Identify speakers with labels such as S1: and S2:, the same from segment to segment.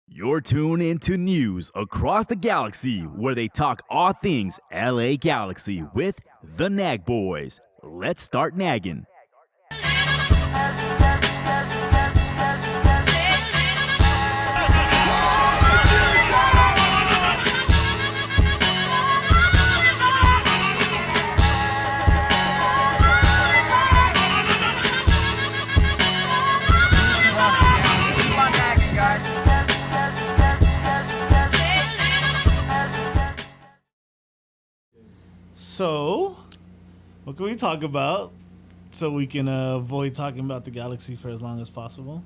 S1: You're tuned into news across the galaxy, where they talk all things LA Galaxy with the Nag Boys. Let's start nagging.
S2: So, what can we talk about so we can avoid talking about the galaxy for as long as possible?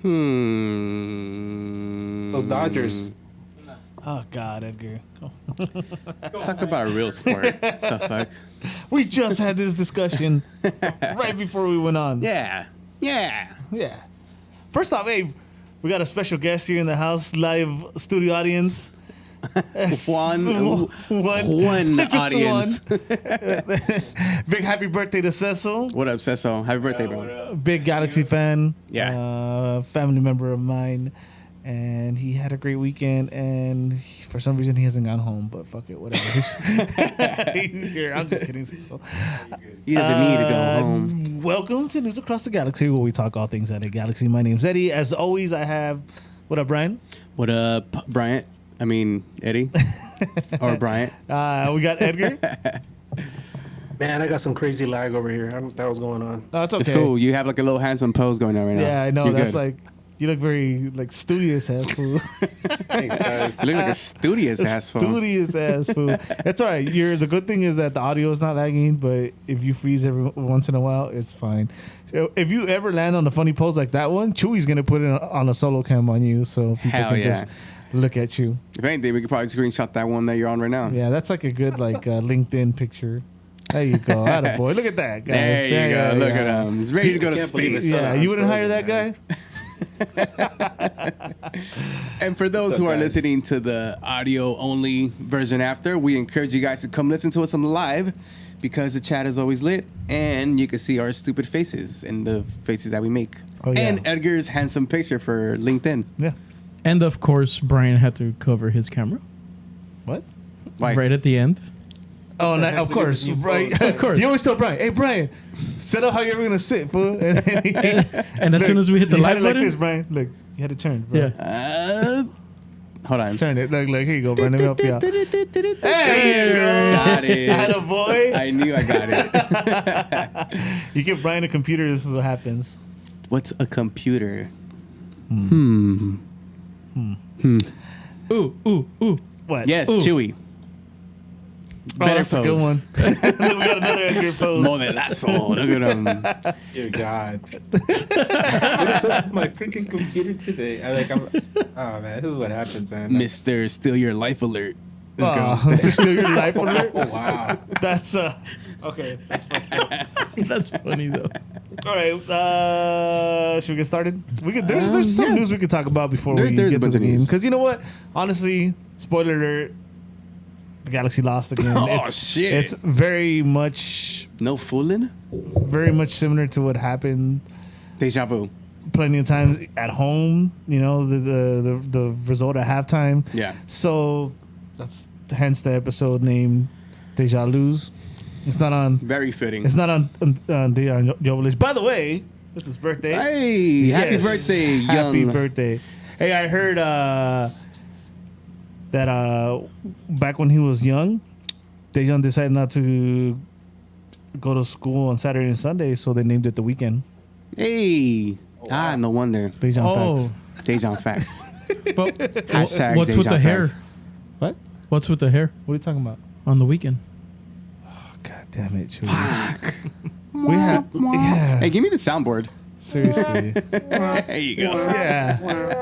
S3: Those
S4: Dodgers.
S2: Oh, God, Edgar.
S3: Let's talk about a real sport. The fuck?
S2: We just had this discussion right before we went on.
S3: Yeah.
S2: First off, hey, we got a special guest here in the house, live studio audience.
S3: One
S2: Just
S3: audience.
S2: one. Big happy birthday to Cecil.
S3: What up, Cecil? Happy birthday, bro.
S2: Big Galaxy fan.
S3: Yeah.
S2: Family member of mine. And he had a great weekend. And for some reason, he hasn't gone home. But fuck it, whatever. He's here. I'm just kidding, Cecil.
S3: He doesn't need to go home.
S2: Welcome to News Across the Galaxy, where we talk all things LA Galaxy. My name's Eddie. As always, I have... What up, Brian?
S3: What up, Bryant? I mean, Eddie. Or Bryant.
S2: We got Edgar.
S4: Man, I got some crazy lag over here. I don't know what was going on.
S2: No, it's okay.
S3: It's cool. You have like a little handsome pose going on right now.
S2: Yeah, I know.
S3: You're
S2: That's
S3: good.
S2: like... You look very, like, studious ass fool.
S4: Thanks, guys.
S3: You look like a studious ass fool.
S2: Studious ass fool. That's all right. The good thing is that the audio is not lagging, but if you freeze every once in a while, it's fine. So if you ever land on a funny pose like that one, Chewy's going to put it on a solo cam on you so people
S3: Hell
S2: can
S3: yeah.
S2: just look at you.
S3: If anything, we could probably screenshot that one that you're on right now.
S2: Yeah, that's like a good like LinkedIn picture. There you go. Attaboy. Look at that, guys.
S3: There you go. Look at him. He's ready to go to
S4: Can't believe
S3: space.
S4: it's
S2: Yeah, you wouldn't hire that guy?
S3: And for those who are listening to the audio only version after, we encourage you guys to come listen to us on the live because the chat is always lit and you can see our stupid faces and the faces that we make.
S2: Oh, yeah.
S3: And Edgar's handsome picture for LinkedIn.
S2: Yeah.
S5: And of course, Brian had to cover his camera
S2: What?
S3: Why?
S5: right at the end.
S2: Oh, of course. Right.
S5: Of course.
S2: You always tell Brian, hey, Brian, set up how you're going to sit, fool. And,
S5: And as soon as we hit the
S2: you
S5: live
S2: had it like
S5: button,
S2: this, Brian. Look, you had to turn. Bro.
S5: yeah.
S3: Hold on.
S2: Turn it. Look, here you go, Brian. Let me help you out. There you go.
S3: Got it.
S2: I had a boy.
S3: I knew I got it.
S2: You give Brian a computer, this is what happens.
S3: What's a computer?
S5: Ooh.
S2: What?
S3: Yes,
S5: Ooh.
S3: Chewy.
S2: Oh, that's a good one. We got another Edgar pose.
S3: Modelazo. Look at him.
S4: Dear God. What is up with my freaking computer today? Oh man, this is what happens, man.
S3: Mr. Steal Your Life Alert. Let's go.
S2: This is still your life alert.
S4: Oh wow.
S2: That's okay. That's fine.
S5: That's funny though.
S2: All right. Should we get started? We could. There's some news we could talk about before we
S3: There's a
S2: get to
S3: bunch
S2: the
S3: of
S2: game.
S3: news.
S2: Because you know what? Honestly, spoiler alert. The Galaxy lost again.
S3: Oh, shit.
S2: It's very much
S3: No fooling?
S2: similar to what happened
S3: Deja vu.
S2: plenty of times at home. You know, the result at halftime.
S3: Yeah.
S2: So that's hence the episode name DejaLose. It's not on.
S3: Very fitting.
S2: It's not on DejaLose. By the way, it's his birthday.
S3: Hey, happy
S2: Yes.
S3: birthday, young.
S2: Happy birthday. Hey, I heard that back when he was young, Dejan decided not to go to school on Saturday and Sunday, so they named it the weekend.
S3: Hey. No wonder.
S2: Dejan
S5: Oh,
S2: Facts.
S3: Dejan facts.
S5: but
S3: Hashtag
S5: what's with
S3: Dejan
S5: the hair?
S3: facts.
S2: What?
S5: What's with the hair
S2: What are you talking about?
S5: on the weekend?
S2: God damn it, Chewy.
S3: Fuck.
S2: We have, yeah.
S3: Hey, give me the soundboard.
S2: Seriously.
S3: There you go.
S2: Yeah.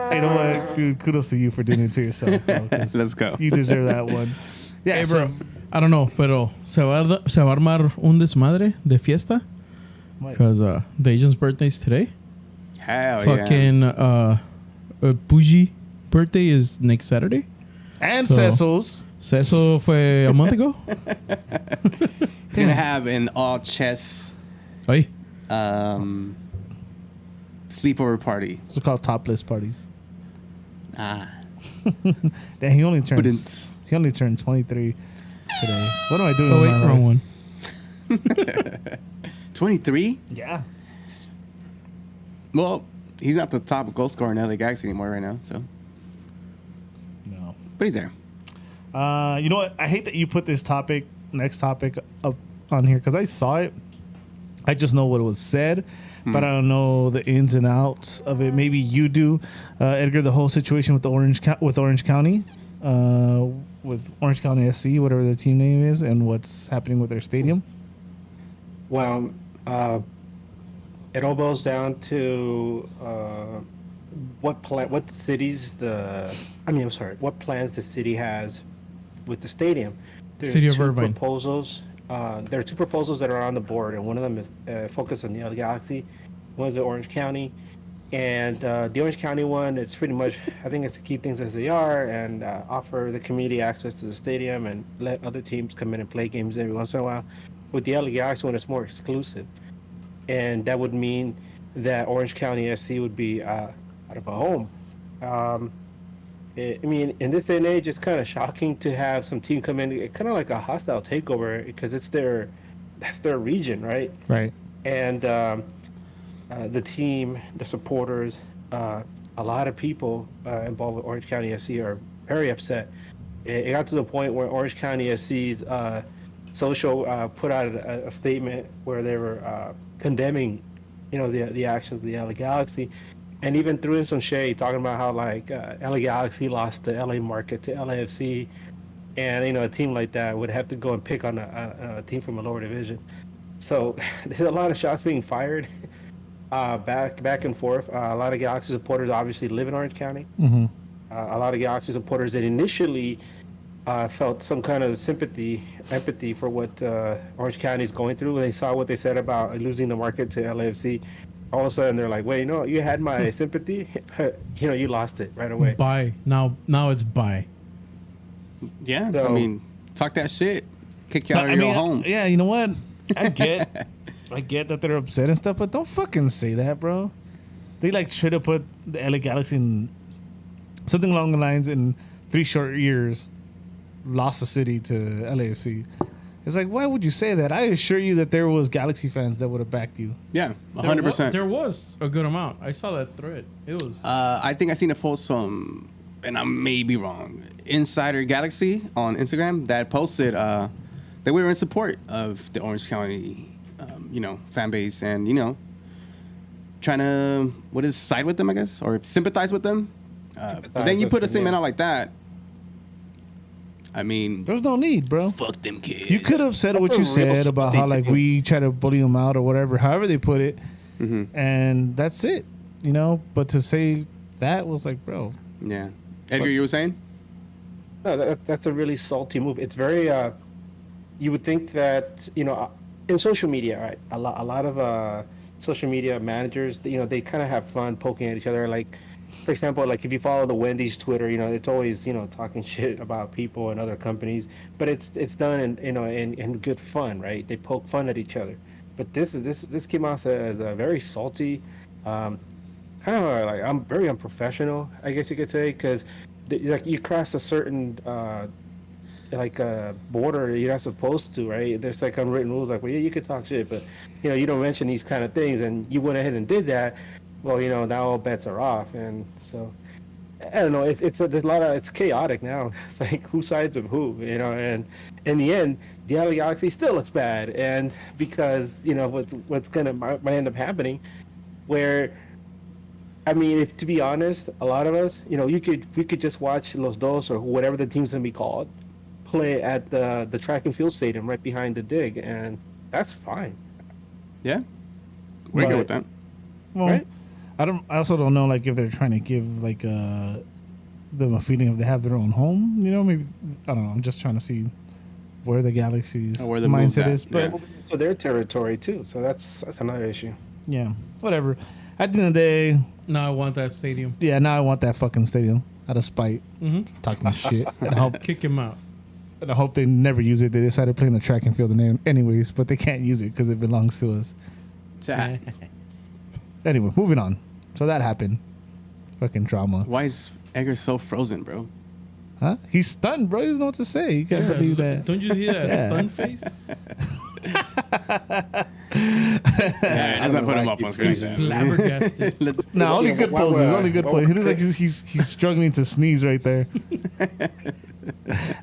S2: Hey, you know what, dude? Kudos to you for doing it to yourself, bro, 'cause
S3: Let's go.
S2: You deserve that one. Yeah,
S5: Hey,
S2: so-
S5: bro. I don't know, pero se va a armar un desmadre de fiesta
S2: What?
S5: because Dejan's birthday's today.
S3: Hell yeah.
S5: Fucking Puig birthday is next Saturday.
S2: and
S5: So-
S2: Cecil's.
S5: Eso fue a month ago.
S3: He's going to have an all chess
S5: Ay,
S3: sleepover party.
S2: It's called topless parties.
S3: Ah.
S2: Damn, he only
S3: But
S2: turned.
S3: it's
S2: He only turned 23 today. What am I doing?
S5: oh
S2: with
S5: wait,
S2: my
S5: wrong
S2: life?
S5: one.
S3: 23?
S2: Yeah.
S3: Well, he's not the top goal scorer in LA Galaxy anymore right now, so.
S2: No.
S3: But he's there.
S2: You know what? I hate that you put this next topic up on here because I saw it. I just know what was said, but I don't know the ins and outs of it. Maybe you do, Edgar. The whole situation with the Orange County, with Orange County SC, whatever the team name is, and what's happening with their stadium.
S4: Well, it all boils down to what plans the city has with the stadium. There's
S5: City of
S4: two
S5: Irvine.
S4: proposals. There are two proposals that are on the board, and one of them is focused on the LA Galaxy. One is the Orange County, and the Orange County one, it's pretty much, I think it's to keep things as they are and offer the community access to the stadium and let other teams come in and play games every once in a while. With the LA Galaxy one, it's more exclusive, and that would mean that Orange County SC would be out of a home. I mean, in this day and age, it's kind of shocking to have some team come in, kind of like a hostile takeover, because that's their region, right?
S2: Right.
S4: And the team, the supporters, a lot of people involved with Orange County SC are very upset. It got to the point where Orange County SC's social put out a statement where they were condemning, the actions of the LA Galaxy, and even threw in some shade, talking about how like LA Galaxy lost the LA market to LAFC, and a team like that would have to go and pick on a team from a lower division. So there's a lot of shots being fired back and forth. A lot of Galaxy supporters obviously live in Orange County.
S2: Mm-hmm.
S4: A lot of Galaxy supporters that initially felt some kind of empathy for what Orange County is going through when they saw what they said about losing the market to LAFC. All of a sudden, they're like, "Wait, you had my sympathy. You lost it right away."
S5: Bye. Now it's bye.
S3: Yeah,
S4: So-
S3: I mean, talk that shit. Kick you out of your own home.
S2: Yeah, you know what? I get that they're upset and stuff, but don't fucking say that, bro. They should have put the LA Galaxy in something along the lines in 3 short years, lost the city to LAFC. It's like, why would you say that? I assure you that there was Galaxy fans that would have backed you.
S3: Yeah, 100%.
S5: There was a good amount. I saw that thread. It was.
S3: I think I seen a post from, and I may be wrong, Insider Galaxy on Instagram that posted that we were in support of the Orange County, fan base, and trying to side with them, I guess, or sympathize with them, But then you put a statement out like that. I mean,
S2: There's no need, bro.
S3: fuck them kids.
S2: You could have said
S4: That's
S2: what
S4: a
S2: you
S4: real
S2: said about how
S4: salty
S2: like
S4: thing.
S2: we try to bully them out or whatever, however they put it, and that's it, you know. But to say that was like, bro,
S3: Yeah. Edgar, you were saying?
S4: No, that's a really salty move. It's very. You would think that in social media, right? A lot of social media managers, they kind of have fun poking at each other. Like, for example, like if you follow the Wendy's Twitter, it's always talking shit about people and other companies, but it's done in good fun, right? They poke fun at each other. But this came out as a very salty, kind of like I'm very unprofessional, I guess you could say, because like you cross a certain like a border you're not supposed to, right? There's like unwritten rules, like, well, yeah, you could talk shit, but you don't mention these kind of things, and you went ahead and did that. Well, now all bets are off, and so I don't know. There's a lot of it's chaotic now. It's like who sides with who, and in the end, the LA Galaxy still looks bad, and because what's gonna might end up happening, where I mean, if to be honest, a lot of us, we could just watch Los Dos or whatever the team's gonna be called play at the track and field stadium right behind the dig, and that's fine.
S3: Yeah. We're good
S2: But-
S3: with that.
S2: well,
S4: Right.
S2: I also don't know like if they're trying to give like them a feeling of they have their own home. Maybe I don't know. I'm just trying to see where the Galaxy's
S3: Or where the move's
S2: mindset
S3: at,
S2: is, but
S3: yeah.
S4: So their territory too. So that's another issue.
S2: yeah, whatever. At the end of the day,
S5: Now I want that stadium.
S2: yeah, now I want that fucking stadium out of spite, talking shit, and
S5: Kick him out.
S2: I hope they never use it. They decided to play in the track and field anyways, but they can't use it because it belongs to us. Anyway, moving on. So that happened. Fucking drama.
S3: Why is Edgar so frozen, bro?
S2: Huh? He's stunned, bro. He doesn't know what to say. He can't believe that.
S5: Don't you see that
S2: Yeah.
S5: stun face?
S3: Yeah, let's not put him up on screen.
S5: He's flabbergasted.
S3: Let's,
S2: No, only good
S4: Why
S2: poses.
S4: would I-
S2: Only good
S4: why
S2: poses. He
S4: would-
S2: looks like he's struggling to sneeze right there.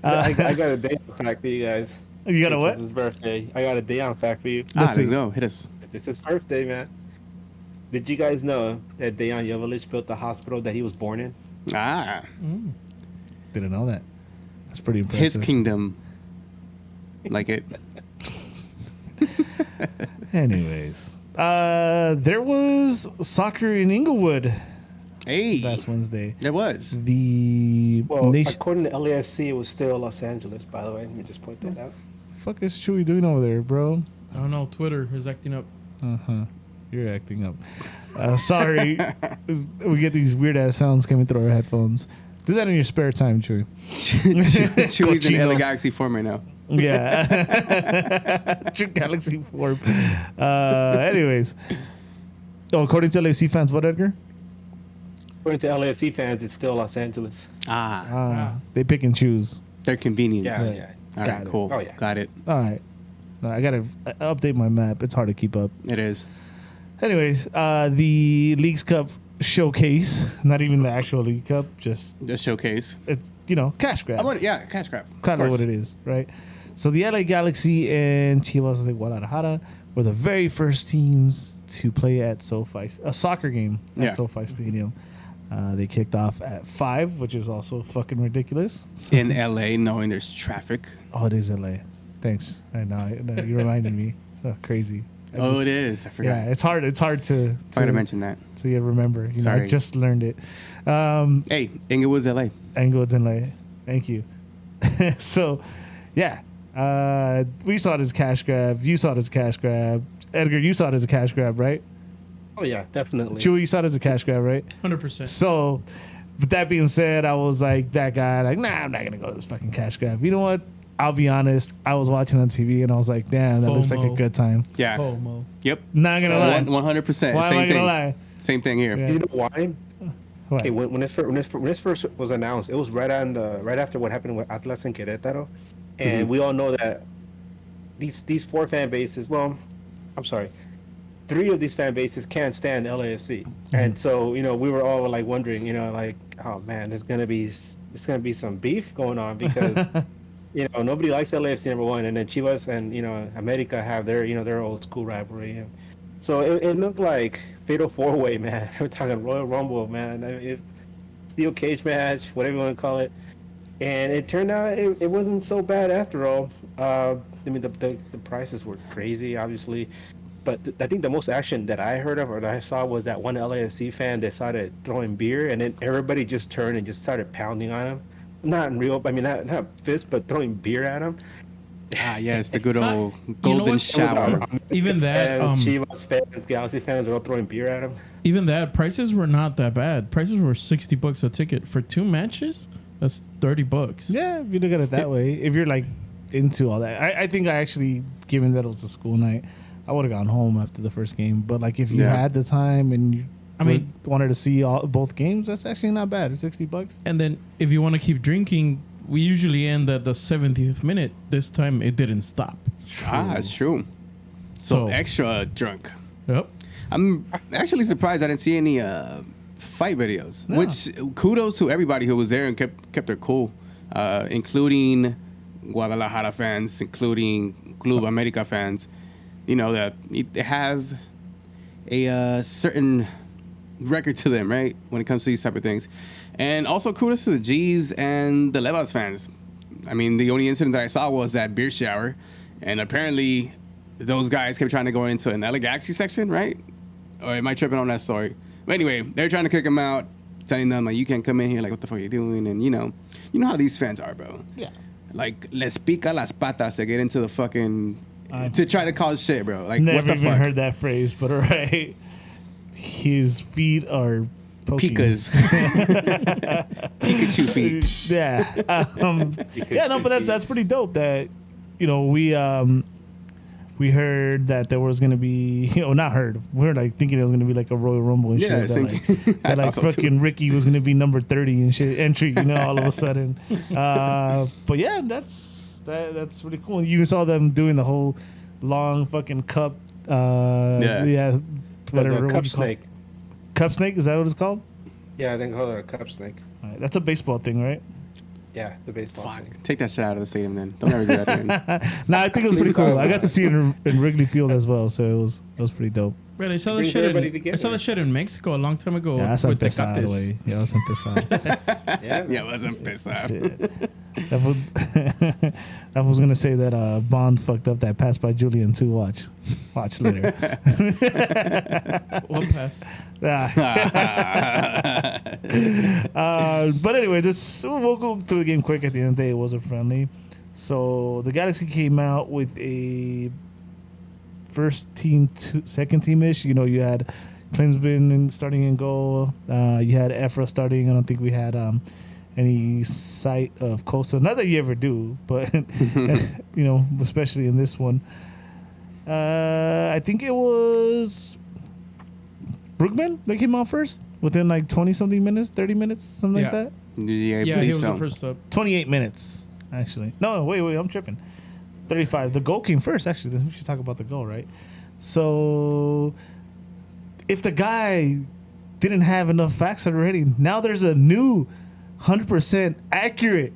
S4: I got a day on fact for you guys.
S2: You got a what?
S4: It's his birthday. I got a day on fact for you.
S3: let's
S2: see.
S3: go. Hit us.
S4: It's his birthday, man. Did you guys know that Dejan Jovalic built the hospital that he was born in?
S3: Ah,
S2: Didn't know that. That's pretty
S3: his
S2: impressive.
S3: kingdom. Like it.
S2: Anyways, there was soccer in Inglewood
S3: Hey,
S2: last Wednesday.
S3: there was.
S2: The
S4: Well,
S2: nation.
S4: according to LAFC, it was still Los Angeles, by the way. Let me just point that out.
S2: Fuck is Chewy doing over there, bro?
S5: I don't know. Twitter is acting up.
S2: You're acting up. Sorry. We get these weird ass sounds coming through our headphones. Do that in your spare time, Chewy.
S3: Chewy's in
S2: Cochino.
S3: LA Galaxy form right now.
S2: Yeah. True Galaxy form. Anyways. Oh, according to LAFC fans, what, Edgar?
S4: According to LAFC fans, it's still Los Angeles.
S2: They pick and choose.
S3: Their convenience.
S4: Yeah, yeah.
S3: All
S2: Got
S3: right,
S2: it.
S3: cool.
S4: Oh, yeah.
S3: Got it.
S2: All right. No, I gotta update my map. It's hard to keep up.
S3: It is.
S2: Anyways, the Leagues Cup showcase, not even the actual League Cup, just
S3: A showcase.
S2: it's cash grab.
S3: Yeah, cash grab.
S2: Kind of what it is, right? So the LA Galaxy and Chivas de Guadalajara were the very first teams to play at SoFi, a soccer game at
S3: Yeah.
S2: SoFi Stadium. They kicked off at 5, which is also fucking ridiculous. So-
S3: In LA, knowing there's traffic.
S2: oh, it is LA. Thanks. I know. You reminded me. Oh, crazy.
S3: Oh, it is. I forgot.
S2: Yeah, it's hard. It's hard to
S3: I gotta mention that.
S2: So you remember. I
S3: Sorry.
S2: just learned it.
S3: Hey, Inglewood's LA.
S2: Anglewood's in LA. Thank you. So, yeah. We saw it as cash grab. You saw it as cash grab. Edgar, you saw it as a cash grab, right?
S4: Oh, yeah, definitely.
S2: Chewy, you saw it as a cash grab, right?
S5: 100%.
S2: So, with that being said, I was like that guy, like, nah, I'm not going to go to this fucking cash grab. You know what? I'll be honest. I was watching on TV and I was like, damn, that looks like a
S5: FOMO.
S2: good time.
S3: Yeah.
S5: Homo.
S3: Yep.
S2: Not going to lie.
S3: 100%.
S2: Why am
S3: Same
S2: I
S3: thing.
S2: going to lie?
S3: Same thing here.
S2: Yeah.
S4: You know why?
S2: What?
S4: Okay, when this first was announced, it was right after what happened with Atlas and Querétaro, and we all know that these 4 fan bases. Well, I'm sorry, 3 of these fan bases can't stand LAFC, and so we were all like wondering, like, oh man, there's gonna be some beef going on because nobody likes LAFC number 1, and then Chivas and America have their old school rivalry, and so it looked like fatal 4-way, man. We're talking Royal Rumble, man. I mean, steel cage match, whatever you want to call it. And it turned out it wasn't so bad after all. I mean, the prices were crazy, obviously. But I think the most action that I heard of or that I saw was that one LAFC fan decided throwing beer, and then everybody just turned and just started pounding on him. Not in real, I mean, not fist, but throwing beer at him.
S3: Ah, yes, the good old
S5: You know
S3: golden
S5: what?
S3: shower.
S5: Even that,
S4: Chivas fans, Galaxy fans were all throwing beer at him.
S5: even that, prices were not that bad. Prices were $60 a ticket for 2 matches. That's $30.
S2: Yeah, if you look at it that way, if you're like into all that, I think I actually, given that it was a school night, I would have gone home after the first game. But like if you
S3: Yeah.
S2: had the time and you,
S5: I mean,
S2: wanted to see both games, that's actually not bad. It's $60.
S5: And then if you want to keep drinking, we usually end at the 70th minute. This time it didn't stop.
S3: Ah, that's true. So
S5: So-
S3: extra drunk.
S5: Yep.
S3: I'm actually surprised I didn't see any fight videos.
S2: No.
S3: Which kudos to everybody who was there and kept their cool, including Guadalajara fans, including Club America fans. You know that they have a certain record to them, right? When it comes to these type of things, and also kudos to the G's and the Levas fans. I mean, the only incident that I saw was that beer shower, and apparently those guys kept trying to go into an LA Galaxy section, right? Or am I tripping on that story? But anyway, they're trying to kick him out, telling them like, you can't come in here, like, what the fuck are you doing? And you know how these fans are, bro.
S2: Yeah.
S3: Like, les pica las patas to get into the fucking to try to cause shit, bro. Like,
S2: Never
S3: what the
S2: even
S3: fuck?
S2: heard that phrase, but all right. His feet are poking.
S3: Pikas. Pikachu feet.
S2: Yeah. Yeah, no, but that's pretty dope that, you know, we heard that there was going to be, not heard. We were like thinking it was going to be like a Royal Rumble and
S3: Yeah,
S2: shit.
S3: same
S2: That,
S3: thing.
S2: like,
S3: I
S2: that like
S3: thought so, too.
S2: fucking Ricky was going to be number 30 and shit, entry, all of a sudden. But yeah, that's really cool. You even saw them doing the whole long fucking cup. Yeah. Whatever.
S4: The
S2: what
S4: cup
S2: do you call it?
S4: snake.
S2: Cup snake? Is that what it's called?
S4: Yeah, I think call it a cup snake.
S2: All right, that's a baseball thing, right?
S4: Yeah, the baseball.
S3: Fuck.
S4: thing.
S3: Take that shit out of the stadium then. Don't ever do that again.
S2: No, I think it was pretty cool. I got to see it in Wrigley Field as well, so it was pretty dope.
S5: But I saw the
S4: Brings
S5: shit.
S4: everybody
S5: I
S4: together.
S5: saw the shit in Mexico a long time ago
S2: Yeah, that's
S5: with
S2: empezado,
S5: Tecates.
S2: güey. Ya vas a empezar.
S4: Yeah,
S3: Yeah, wasn't pissed off.
S2: Shit. I was gonna say that Bond fucked up that pass by Julian too. Watch later.
S5: One pass.
S2: But anyway, we'll go through the game quick. At the end of the day, it wasn't friendly. So the Galaxy came out with a first team, second team ish. You had Klinsmann starting in goal. You had Efra starting. I don't think we had any sight of Costa. Not that you ever do, but especially in this one. I think it was Brookman that came out first within like 20-something minutes, 30 minutes, something like
S5: Yeah.
S2: that.
S3: Yeah, I
S5: Yeah, he
S3: believe
S5: was
S3: so.
S5: the first up.
S2: 28 minutes, actually. No, wait, I'm tripping. 35. The goal came first, actually. We should talk about the goal, right? So, if the guy didn't have enough facts already, now there's a new 100% accurate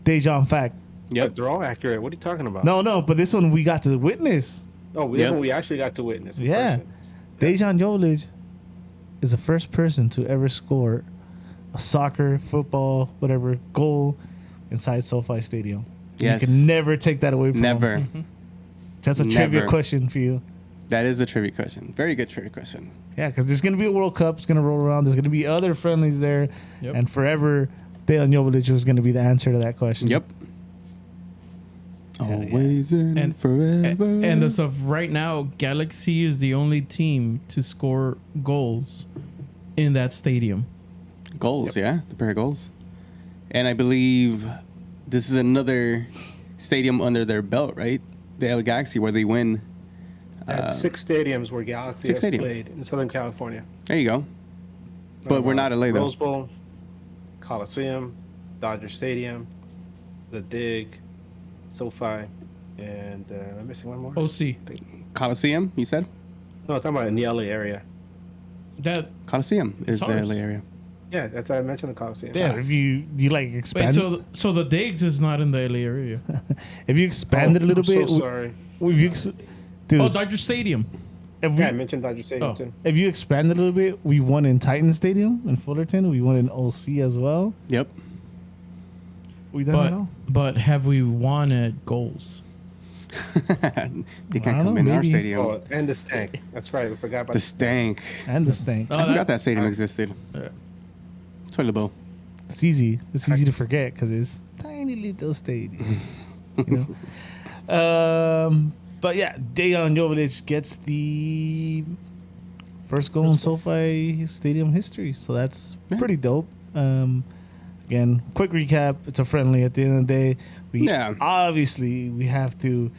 S2: Dejan fact.
S3: Yep.
S4: they're all accurate. What are you talking about?
S2: No, but this one we got to witness.
S4: Oh, we actually got to witness. in
S2: Yeah.
S4: person.
S2: Dejan Jovic is the first person to ever score a soccer, football, whatever, goal inside SoFi Stadium.
S3: Yes.
S2: You can never take that away from him.
S3: Never.
S2: That's a trivia
S3: Never.
S2: question for you.
S3: That is a trivia question. Very good trivia question.
S2: Yeah, because there's going to be a World Cup. It's going to roll around. There's going to be other friendlies there.
S5: Yep.
S2: And forever, Dejan Jovic was going to be the answer to that question.
S3: Yep. Always and,
S5: And-
S3: forever.
S5: And as of right now, Galaxy is the only team to score goals in that stadium.
S3: Goals, yeah, the pair of goals. And I believe this is another stadium under their belt, right? The LA Galaxy, where they win.
S4: That's 6 stadiums where Galaxy
S3: six
S4: has
S3: stadiums.
S4: played in Southern California.
S3: There you go. But we're not LA though.
S4: Rose Bowl, Coliseum, Dodger Stadium, the Dig, SoFi, and I'm missing one more.
S5: OC.
S3: Coliseum, you said?
S4: No, I'm talking about in the LA area.
S5: That
S3: Coliseum is the
S5: ours.
S3: LA area.
S4: Yeah, that's I mentioned the Coliseum.
S2: Yeah, if you like
S5: wait,
S2: expand,
S5: so the Diggs is not in the LA area.
S2: if you expand it a little
S4: I'm
S2: bit,
S4: so sorry.
S2: dude,
S5: Oh, Dodger Stadium.
S4: Yeah, I mentioned Dodger Stadium
S5: Oh.
S4: too.
S2: If you expand a little bit, we won in Titan Stadium in Fullerton. We won in OC as well.
S3: Yep.
S2: We done it all.
S5: But have we won at goals?
S3: They
S2: I
S3: can't
S2: don't
S3: come
S2: know,
S3: in our
S2: maybe.
S3: stadium.
S4: Oh, and the stank. That's right. We forgot about
S3: The stank.
S2: And the stank.
S5: Oh,
S3: I forgot that stadium existed.
S5: Yeah.
S3: Toilet bowl.
S2: It's easy. It's easy to forget because it's tiny little stadium. You know. But yeah, Dejan Jovic gets the first goal in SoFi Stadium history, so that's pretty dope. Again, quick recap. It's a friendly at the end of the day. We obviously we have to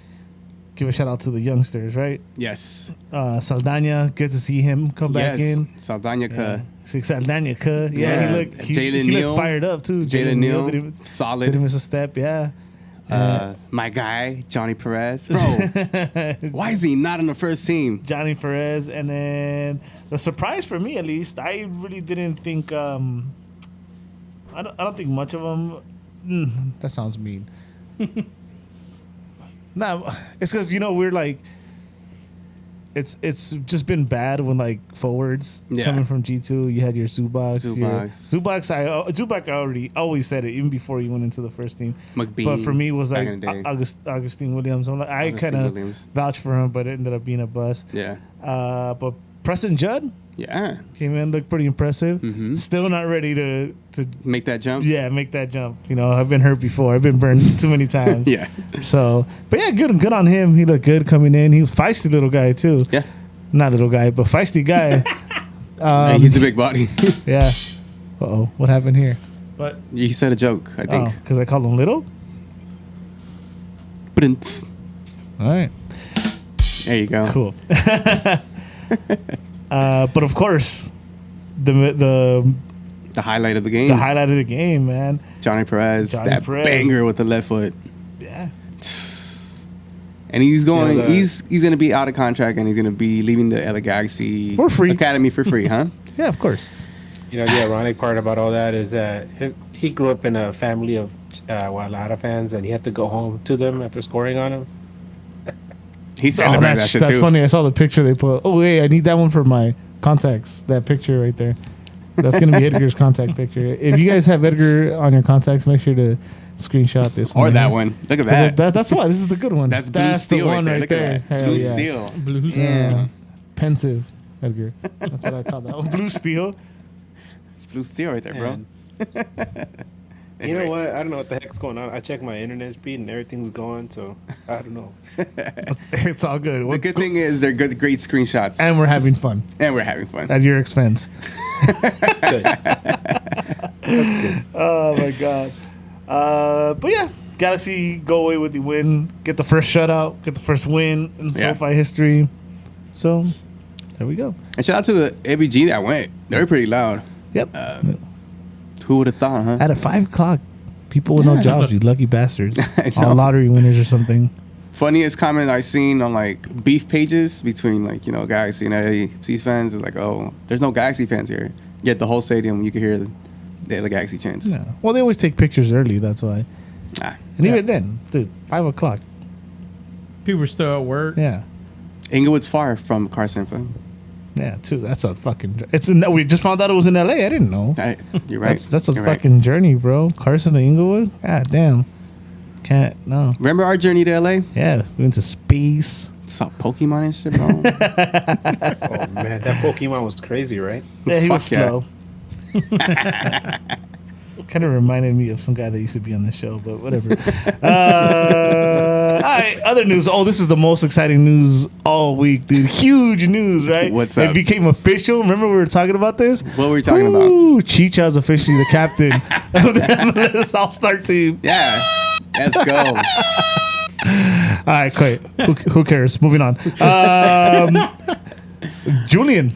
S2: give a shout out to the youngsters, right?
S3: Yes.
S2: Saldana, good to see him come back in.
S3: Saldana.
S2: Yeah. Saldana,
S3: Yeah.
S2: he
S3: Jalen
S2: looked
S3: Neal.
S2: fired up too.
S3: Jalen Neal.
S2: didn't
S3: Solid.
S2: miss a step. Yeah.
S3: My guy, Johnny Perez. Bro, why is he not in the first team?
S2: Johnny Perez, and then the surprise for me, at least, I really didn't think. I don't think much of them. That sounds mean. No, it's because we're like, it's just been bad when like forwards coming from G2. You had your Zubac. Zubac. I already always said it even before you went into the first team.
S3: McBean,
S2: but for me, it was
S3: back
S2: like
S3: in the day.
S2: Augustine Williams. I'm like, I
S3: Augustine
S2: kind of
S3: Williams.
S2: vouched for him, but it ended up being a bust.
S3: Yeah.
S2: But Preston Judd
S3: Yeah.
S2: came in, looked pretty impressive. Still not ready to
S3: Make that jump.
S2: make that jump. I've been hurt before. I've been burned too many times.
S3: Yeah.
S2: So, but yeah, good on him. He looked good coming in. He was a feisty little guy too.
S3: Yeah.
S2: Not little guy, but feisty guy.
S3: Hey, he's a big body.
S2: Yeah. Uh-oh. What happened here?
S5: But
S3: You said a joke, I think.
S2: Because I called him little?
S3: Print.
S2: All right.
S3: There you go.
S2: Cool. But of course, the
S3: highlight of the game.
S2: highlight of the game, man.
S3: Johnny Perez.
S2: Johnny
S3: That
S2: Perez.
S3: banger with the left foot.
S2: Yeah.
S3: And he's going.
S4: Yeah, the-
S3: he's going to be out of contract, and he's going to be leaving the LA Galaxy
S2: For free.
S3: Academy for free, huh?
S2: Yeah, of course.
S4: The ironic part about all that is that he grew up in a family of Guadalajara fans, and he had to go home to them after scoring on him.
S3: He celebrated that shit
S2: that's
S3: too.
S2: funny. I saw the picture they put. Oh, wait, I need that one for my contacts. That picture right there. That's going to be Edgar's contact picture. If you guys have Edgar on your contacts, make sure to screenshot this one.
S3: Or that
S2: here.
S3: one. Look at
S2: 'Cause
S3: that.
S2: That's why. This is the good one.
S3: That's blue
S2: the
S3: steel
S2: one
S3: right there. Look at that.
S2: Hell
S3: Blue
S2: yeah.
S3: steel.
S5: blue.
S2: Yeah. Pensive, Edgar. That's what I call that one. Blue steel.
S3: It's blue steel right there, bro.
S4: And you know what? I don't know what the heck's going on. I checked my internet speed and everything's going, so I don't know.
S2: It's all good.
S3: The good thing is they're great screenshots.
S2: And we're having fun
S3: And we're having fun.
S2: at your expense.
S4: Good.
S2: Oh my god. But yeah, Galaxy go away with the win, get the first shutout, get the first win in
S3: Yeah.
S2: SoFi history. So there we go.
S3: And shout out to the AVG that went. They were pretty loud.
S2: Yep.
S3: Who would have thought, huh?
S2: At 5 o'clock, people with no jobs, you lucky bastards.
S3: I know.
S2: All lottery winners or something.
S3: Funniest comment I seen on like beef pages between like Galaxy and AFC fans is like, oh, there's no Galaxy fans here. Yet the whole stadium you could hear the Galaxy chants.
S2: Yeah. Well, they always take pictures early. That's why.
S3: Ah,
S2: And even then, dude, 5 o'clock.
S5: People are still at work.
S2: Yeah.
S3: Inglewood's far from Carson. Fam.
S2: Yeah, too. That's a fucking. We just found out it was in LA. I didn't know.
S3: You're right.
S2: That's a
S3: You're
S2: fucking journey, bro. Carson to Inglewood. God damn. Can't no.
S3: Remember our journey to LA?
S2: Yeah, we went to space.
S3: Saw Pokemon and shit, bro.
S4: Oh man, that Pokemon was crazy, right?
S2: Yeah, he was
S3: Fuck yeah.
S2: slow. Kind of reminded me of some guy that used to be on the show, but whatever. All right, other news. Oh, this is the most exciting news all week, dude. Huge news, right?
S3: What's
S2: It
S3: up?
S2: became official. Remember we were talking about this?
S3: What were we talking about?
S2: Ooh, Chicha's officially the captain of the MLS All-Star team.
S3: Yeah. Let's go.
S2: All right, great. Who cares? Moving on. Julian.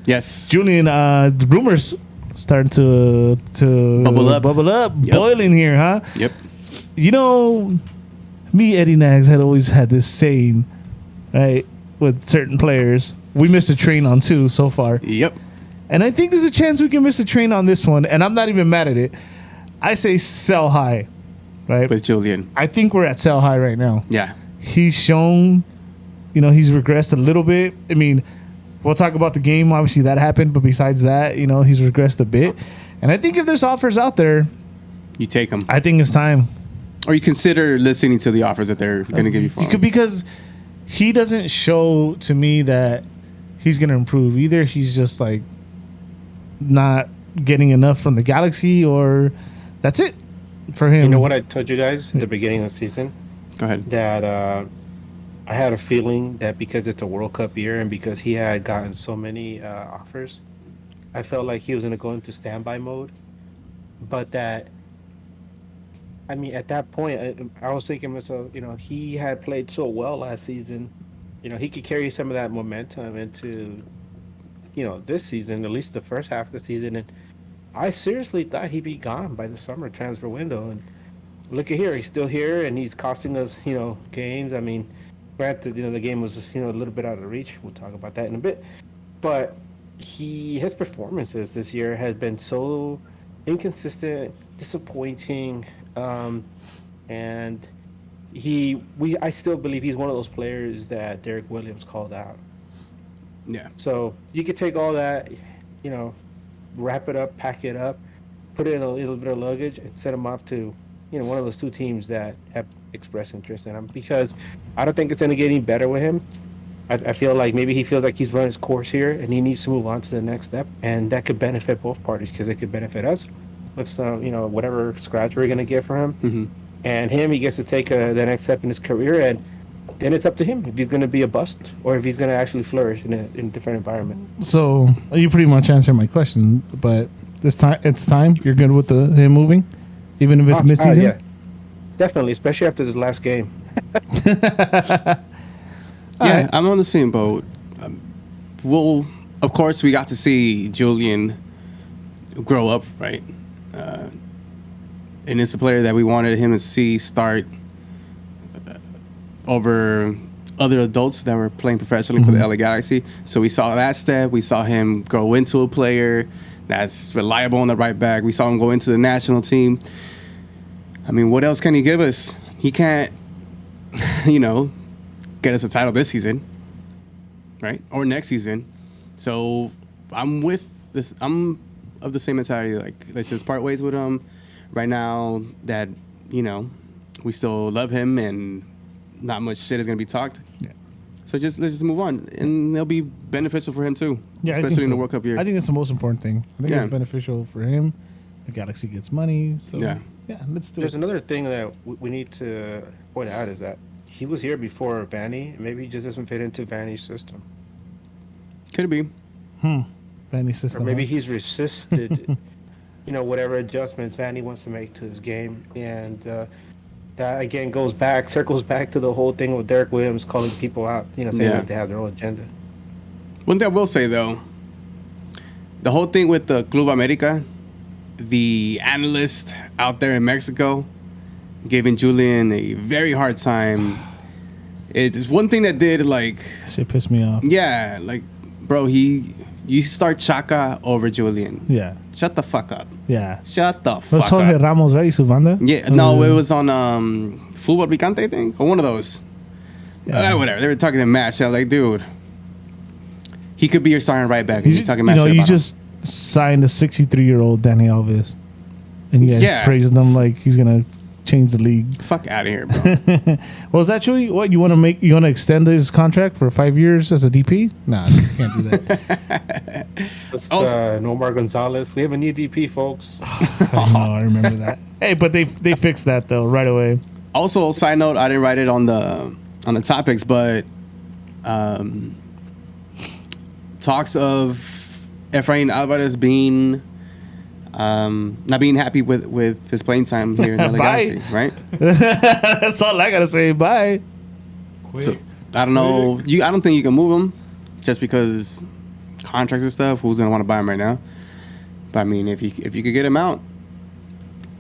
S3: Yes.
S2: The rumors starting to
S3: Bubble up. Yep.
S2: boiling here, huh?
S3: Yep.
S2: Me, Eddie Nags, had always had this saying, right, with certain players. We missed a train on 2 so far.
S3: Yep.
S2: And I think there's a chance we can miss a train on this one, and I'm not even mad at it. I say sell high, right?
S3: With Julian.
S2: I think we're at sell high right now.
S3: Yeah.
S2: He's shown, he's regressed a little bit. I mean, we'll talk about the game. Obviously, that happened. But besides that, he's regressed a bit. And I think if there's offers out there,
S3: You take them.
S2: I think it's time.
S3: Or you consider listening to the offers that they're going to give you for him.
S2: Because he doesn't show to me that he's going to improve. Either he's just like not getting enough from the Galaxy, or that's it for him.
S4: You know what I told you guys at the beginning of the season?
S3: Go ahead.
S4: That I had a feeling that because it's a World Cup year and because he had gotten so many offers, I felt like he was going to go into standby mode. But that, I mean, at that point, I was thinking to myself, he had played so well last season. He could carry some of that momentum into, this season, at least the first half of the season. And I seriously thought he'd be gone by the summer transfer window. And look at here, he's still here, and he's costing us, games. I mean, granted, the game was, a little bit out of reach. We'll talk about that in a bit. But his performances this year has been so inconsistent, disappointing, and I still believe he's one of those players that Derek Williams called out.
S3: Yeah.
S4: So you could take all that, wrap it up, pack it up, put it in a little bit of luggage, and send him off to, one of those two teams that have expressed interest in him. Because I don't think it's going to get any better with him. I feel like maybe he feels like he's run his course here, and he needs to move on to the next step, and that could benefit both parties because it could benefit us with some, whatever scratch we're going to get for him.
S3: Mm-hmm.
S4: And him, he gets to take the next step in his career, and then it's up to him if he's going to be a bust or if he's going to actually flourish in a different environment.
S2: So you pretty much answered my question, but it's time. You're good with him moving, even if it's midseason?
S4: Yeah, definitely, especially after this last game.
S3: Yeah, I'm on the same boat. Of course, we got to see Julian grow up, right? And it's a player that we wanted him to see start over other adults that were playing professionally for the LA Galaxy. So we saw that step. We saw him grow into a player that's reliable on the right back. We saw him go into the national team. I mean, what else can he give us? He can't, get us a title this season, right? Or next season. So I'm of the same mentality. Like, let's just part ways with him right now that, we still love him and not much shit is going to be talked.
S2: Yeah.
S3: So let's just move on. And it'll be beneficial for him too,
S2: Yeah,
S3: especially in the World Cup year.
S2: I think that's the most important thing. I think
S3: Yeah.
S2: it's beneficial for him. The Galaxy gets money. So
S3: Yeah.
S2: let's do
S4: There's
S2: it.
S4: another thing that we need to point out is that he was here before Vanny. Maybe he just doesn't fit into Vanny's system.
S3: Could be.
S2: Vanny system.
S4: Or maybe
S2: huh?
S4: he's resisted, whatever adjustments Vanny wants to make to his game. And that, again, circles back to the whole thing with Derek Williams calling people out, saying that they have their own agenda.
S3: One thing I will say, though, the whole thing with the Club America, the analyst out there in Mexico giving Julian a very hard time. It's one thing that did, like...
S2: Shit pissed me off.
S3: Yeah, like, bro, you start Chaka over Julian.
S2: Yeah.
S3: Shut the fuck up.
S2: Yeah.
S3: Shut the
S2: It was
S3: fuck
S2: Jorge
S3: up.
S2: Ramos, right? Su banda?
S3: Yeah, no, it was on Fútbol Picante, I think, or one of those.
S2: Yeah.
S3: Whatever. They were talking to Match. I was like, dude, he could be your starting right back. And you're talking Match.
S2: you just signed a 63-year-old Danny Alves, and you guys praised him like he's gonna change the league.
S3: Fuck out of here, bro.
S2: Well, is that true? What you want to extend his contract for 5 years as a DP? Nah, you can't do that.
S4: Just, Nomar Gonzalez. We have a new DP, folks.
S2: I know, I remember that. Hey, but they fixed that though right away.
S3: Also, side note, I didn't write it on the topics, but talks of Efrain Alvarez being not being happy with his playing time here in the
S2: Bye.
S3: Galaxy, right?
S2: That's all I gotta say. Bye.
S3: So, I don't know. I don't think you can move him just because contracts and stuff. Who's gonna want to buy him right now? But I mean, if you could get him out,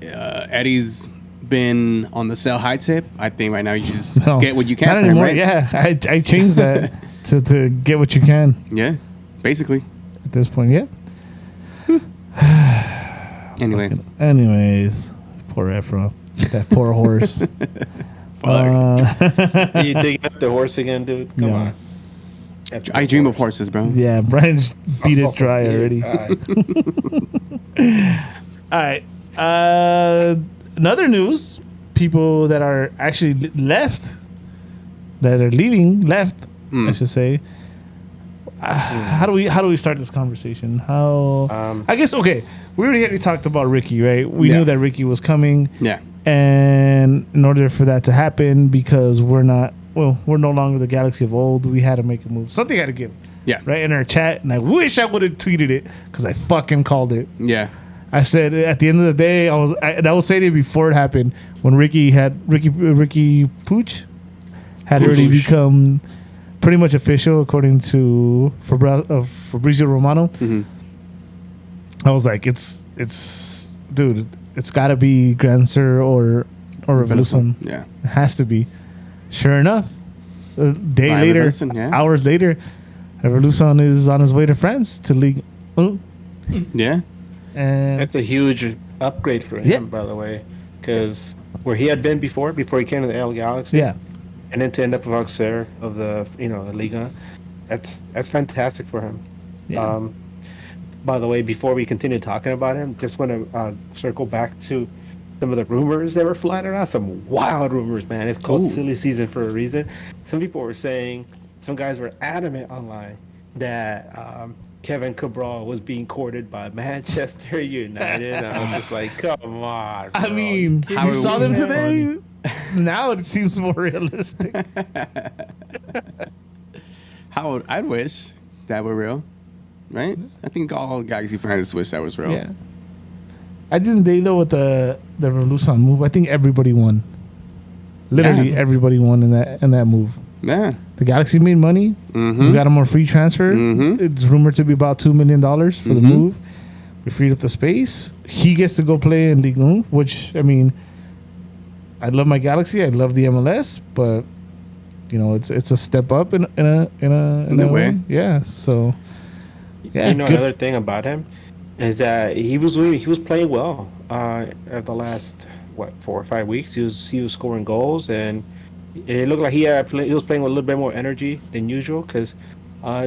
S3: Eddie's been on the sell high tip. I think right now you just get what you can
S2: Not
S3: for
S2: anymore.
S3: him, right?
S2: Yeah, I changed that to get what you can
S3: Yeah, basically.
S2: at this point. Yeah.
S3: Anyway,
S2: Anyways, poor Efra, that poor horse.
S3: fuck.
S4: You digging up the horse again, dude? Come
S2: No.
S4: on. That's
S3: I
S4: the
S3: dream of
S4: horse.
S3: horses, bro.
S2: Yeah, Brian's beat it dry
S4: Dear
S2: already.
S4: God.
S2: All right. Another news: people that are actually left, that are left, I should say. How do we start this conversation? I guess okay. We already talked about Riqui, right? We
S3: Yeah.
S2: knew that Riqui was coming,
S3: Yeah.
S2: and in order for that to happen, because we're no longer the Galaxy of old, we had to make a move. Something had to give.
S3: Yeah.
S2: Right in our chat, and I wish I would have tweeted it because I fucking called it.
S3: Yeah.
S2: I said at the end of the day, I was saying it before it happened when Riqui Puig had already become pretty much official according to Fabrizio Romano.
S3: Mm-hmm.
S2: I was like, dude, it's got to be Grand Sir or Revolution.
S3: Yeah.
S2: It has to be. Sure enough, a day
S3: Ryan
S2: later,
S3: Revolution, yeah.
S2: hours later, Revolution is on his way to France to League.
S3: Yeah.
S2: And
S4: That's a huge upgrade for him,
S2: Yeah.
S4: by the way, because where he had been before he came to the L Galaxy,
S2: yeah,
S4: and then to end up with Auxerre of the the Liga, that's fantastic for him.
S2: yeah.
S4: By the way, before we continue talking about him, just want to circle back to some of the rumors that were flying around. Some wild rumors, man. It's called
S3: Ooh.
S4: silly season for a reason. Some people were saying, some guys were adamant online that Kevin Cabral was being courted by Manchester United. And I was just like, come on.
S2: I
S4: bro.
S2: mean,
S3: How
S2: you saw them
S3: we-
S2: today. Now it seems more realistic.
S3: I'd wish that were real, right? I think all Galaxy fans wish that was real.
S2: Yeah. I didn't they though with the Revolution move. I think everybody won. Literally
S3: Yeah.
S2: everybody won in that move.
S3: Yeah.
S2: The Galaxy made money.
S3: Mm-hmm.
S2: We got him on free transfer.
S3: Mhm.
S2: It's rumored to be about $2 million for the
S3: Mhm.
S2: move. We freed up the space. He gets to go play in Ligue 1, which I mean, I love my Galaxy. I love the MLS, but it's a step up in a
S3: way.
S2: Yeah. So yeah. good
S4: Another thing about him is that he was playing well at the last 4 or 5 weeks. He was scoring goals, and it looked like he was playing with a little bit more energy than usual because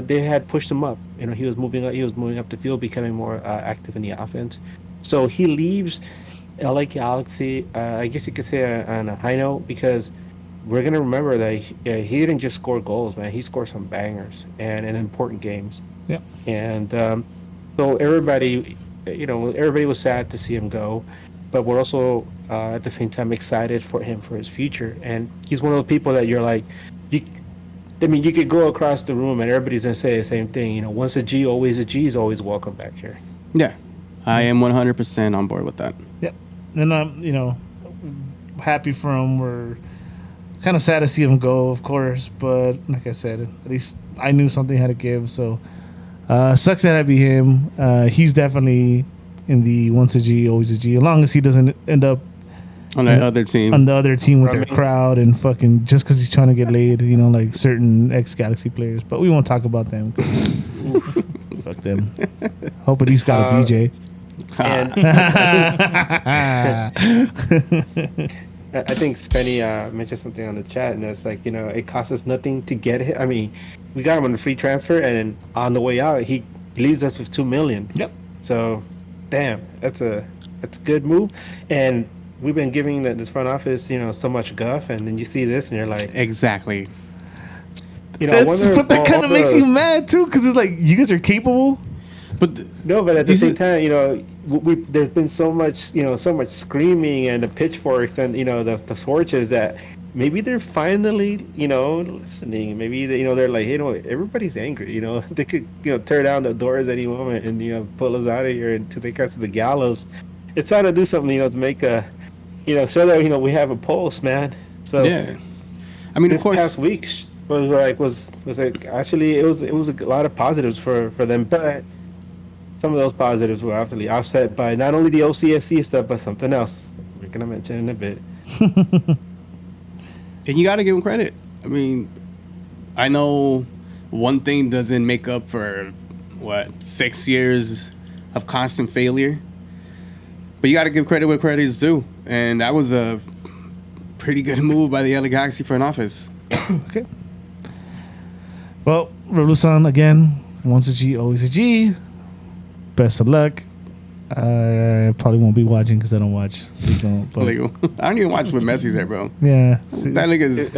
S4: they had pushed him up. He was moving up the field, becoming more active in the offense. So he leaves LA Galaxy. I guess you could say on a high note because we're gonna remember that he didn't just score goals, man. He scored some bangers and in important games.
S2: Yeah.
S4: And so everybody was sad to see him go, but we're also at the same time excited for his future. And he's one of those people that you're like, you could go across the room and everybody's gonna say the same thing. Once a G, always a G is always welcome back here.
S3: Yeah. I am 100% on board with that.
S2: Yep. And I'm, happy for him. We're kind of sad to see him go, of course. But like I said, at least I knew something had to give. So sucks that I be him. He's definitely in the once a G, always a G. As long as he doesn't end up
S3: On the other team.
S2: on the other team with their
S4: Drumming.
S2: crowd and fucking just because he's trying to get laid, like certain ex-Galaxy players. But we won't talk about them. Fuck them. Hoping he's got a BJ.
S4: And I think Spenny mentioned something on the chat, and it's like, it costs us nothing to get him. I mean, we got him on the free transfer, and on the way out, he leaves us with $2 million.
S2: Yep.
S4: So, damn, that's a good move. And we've been giving this front office, so much guff, and then you see this, and you're like,
S3: Exactly.
S4: I
S2: But
S4: wonder if
S2: that
S4: all
S2: kind of makes
S4: the-
S2: you mad too, because it's like you guys are capable.
S3: But
S4: No, but at the
S3: You
S4: same
S3: see-
S4: time, there's been so much screaming and the pitchforks and the torches that maybe they're finally listening. Maybe they're like, everybody's angry. They could tear down the doors any moment and pull us out of here and to take us to the gallows. It's time to do something to make a so that we have a pulse, man. So
S3: yeah. I mean,
S4: this
S3: of course.
S4: past week was like actually it was a lot of positives for them, but some of those positives were actually offset by not only the OCSC stuff but something else we're gonna mention in a bit.
S3: And you got to give him credit. I mean, I know one thing doesn't make up for 6 years of constant failure, but you got to give credit where credit is due. And that was a pretty good move by the LA Galaxy front office.
S2: Okay. Well, Revolution again. Once a G, always a G. Best of luck. I probably won't be watching because I don't watch legal. But
S3: Legal. I don't even watch when Messi's there, bro.
S2: yeah.
S3: That nigga's.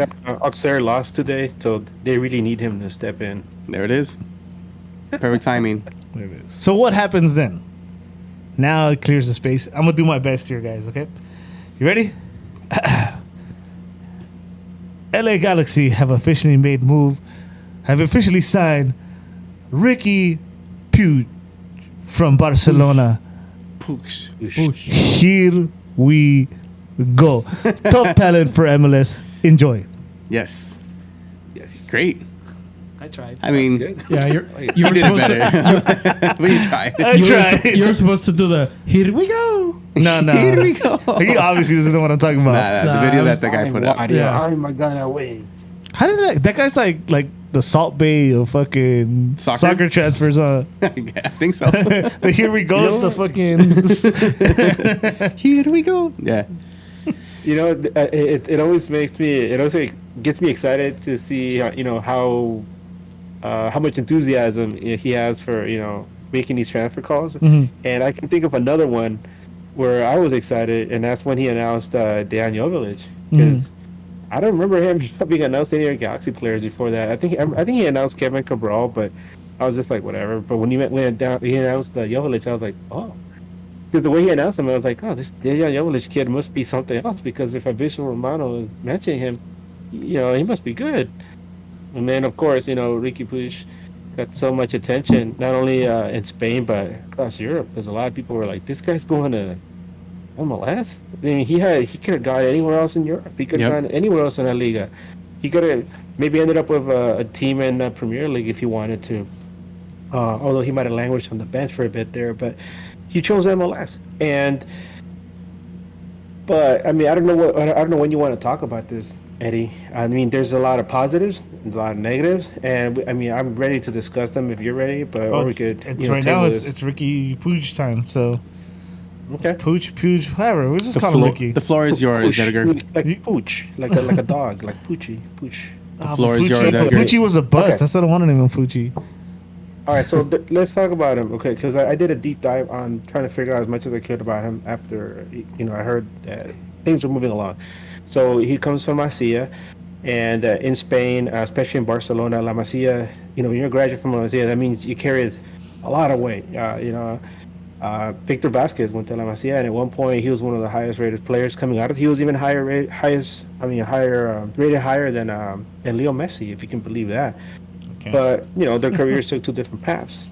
S4: Auxerre lost today, so they really need him to step in.
S3: There it is. Perfect timing.
S2: There it is. So what happens then? Now it clears the space. I'm gonna do my best here, guys. Okay, you ready? LA Galaxy have officially signed Riqui Puig from Barcelona.
S3: Poosh.
S2: Here we go. Top talent for MLS. Enjoy.
S3: Yes.
S4: Yes.
S3: Great.
S2: I tried.
S3: I mean,
S4: Good.
S5: Yeah,
S3: you
S5: you're
S3: did it
S5: supposed
S3: better. But you tried.
S2: I tried.
S5: You're supposed to do the here we go.
S2: No.
S3: Here we go.
S2: He obviously doesn't know what I'm talking about.
S3: The
S5: Nah,
S3: video
S5: I
S3: that the guy put up.
S5: Yeah.
S4: I'm gonna win.
S2: How did that guy's like the Salt Bay of fucking
S3: Soccer?
S2: soccer transfers on.
S3: I think so.
S2: The here we go the fucking
S3: Here we go. Yeah.
S4: You know, it always makes me. It also gets me excited to see how much enthusiasm he has for making these transfer calls.
S2: Mhm.
S4: And I can think of another one where I was excited, and that's when he announced Dejan Joveljic, because I don't remember him having announced any other Galaxy players before that. I think he announced Kevin Cabral, but I was just like whatever. But when he announced Joveljic, I was like, oh. Because the way he announced him, I was like, oh, this Dejan Joveljic kid must be something else. Because if Fabricio Romano is mentioning him, he must be good. And then, of course, Riqui Puig got so much attention, not only in Spain, but across Europe. Because a lot of people were like, this guy's going to MLS? I mean, he could have gone anywhere else in Europe. He could have gone anywhere else in La Liga. He could have maybe ended up with a team in the Premier League if he wanted to. Although he might have languished on the bench for a bit there. But he chose MLS. But I mean, I don't know when you want to talk about this, Eddie. I mean, there's a lot of positives, a lot of negatives, and I mean, I'm ready to discuss them if you're ready. But or we could.
S2: It's right now. It's Riqui Puig time. So
S4: okay.
S2: Puig, whatever. We'll just call him Riqui.
S3: The floor is yours, Edgar.
S4: Like Pooch, like a dog, like Poochie, Pooch.
S3: The floor is yours, Edgar.
S2: Pucci was a bust.
S4: Okay.
S2: That's what I wanted him on Pucci.
S4: All right, so let's talk about him, okay? Because I did a deep dive on trying to figure out as much as I could about him after I heard that things were moving along. So he comes from Masia, and in Spain, especially in Barcelona, La Masia. When you're a graduate from La Masia, that means you carry a lot of weight. Victor Vasquez went to La Masia, and at one point he was one of the highest rated players coming out of. He was even rated higher than Leo Messi, if you can believe that.
S2: Okay.
S4: But their careers took two different paths.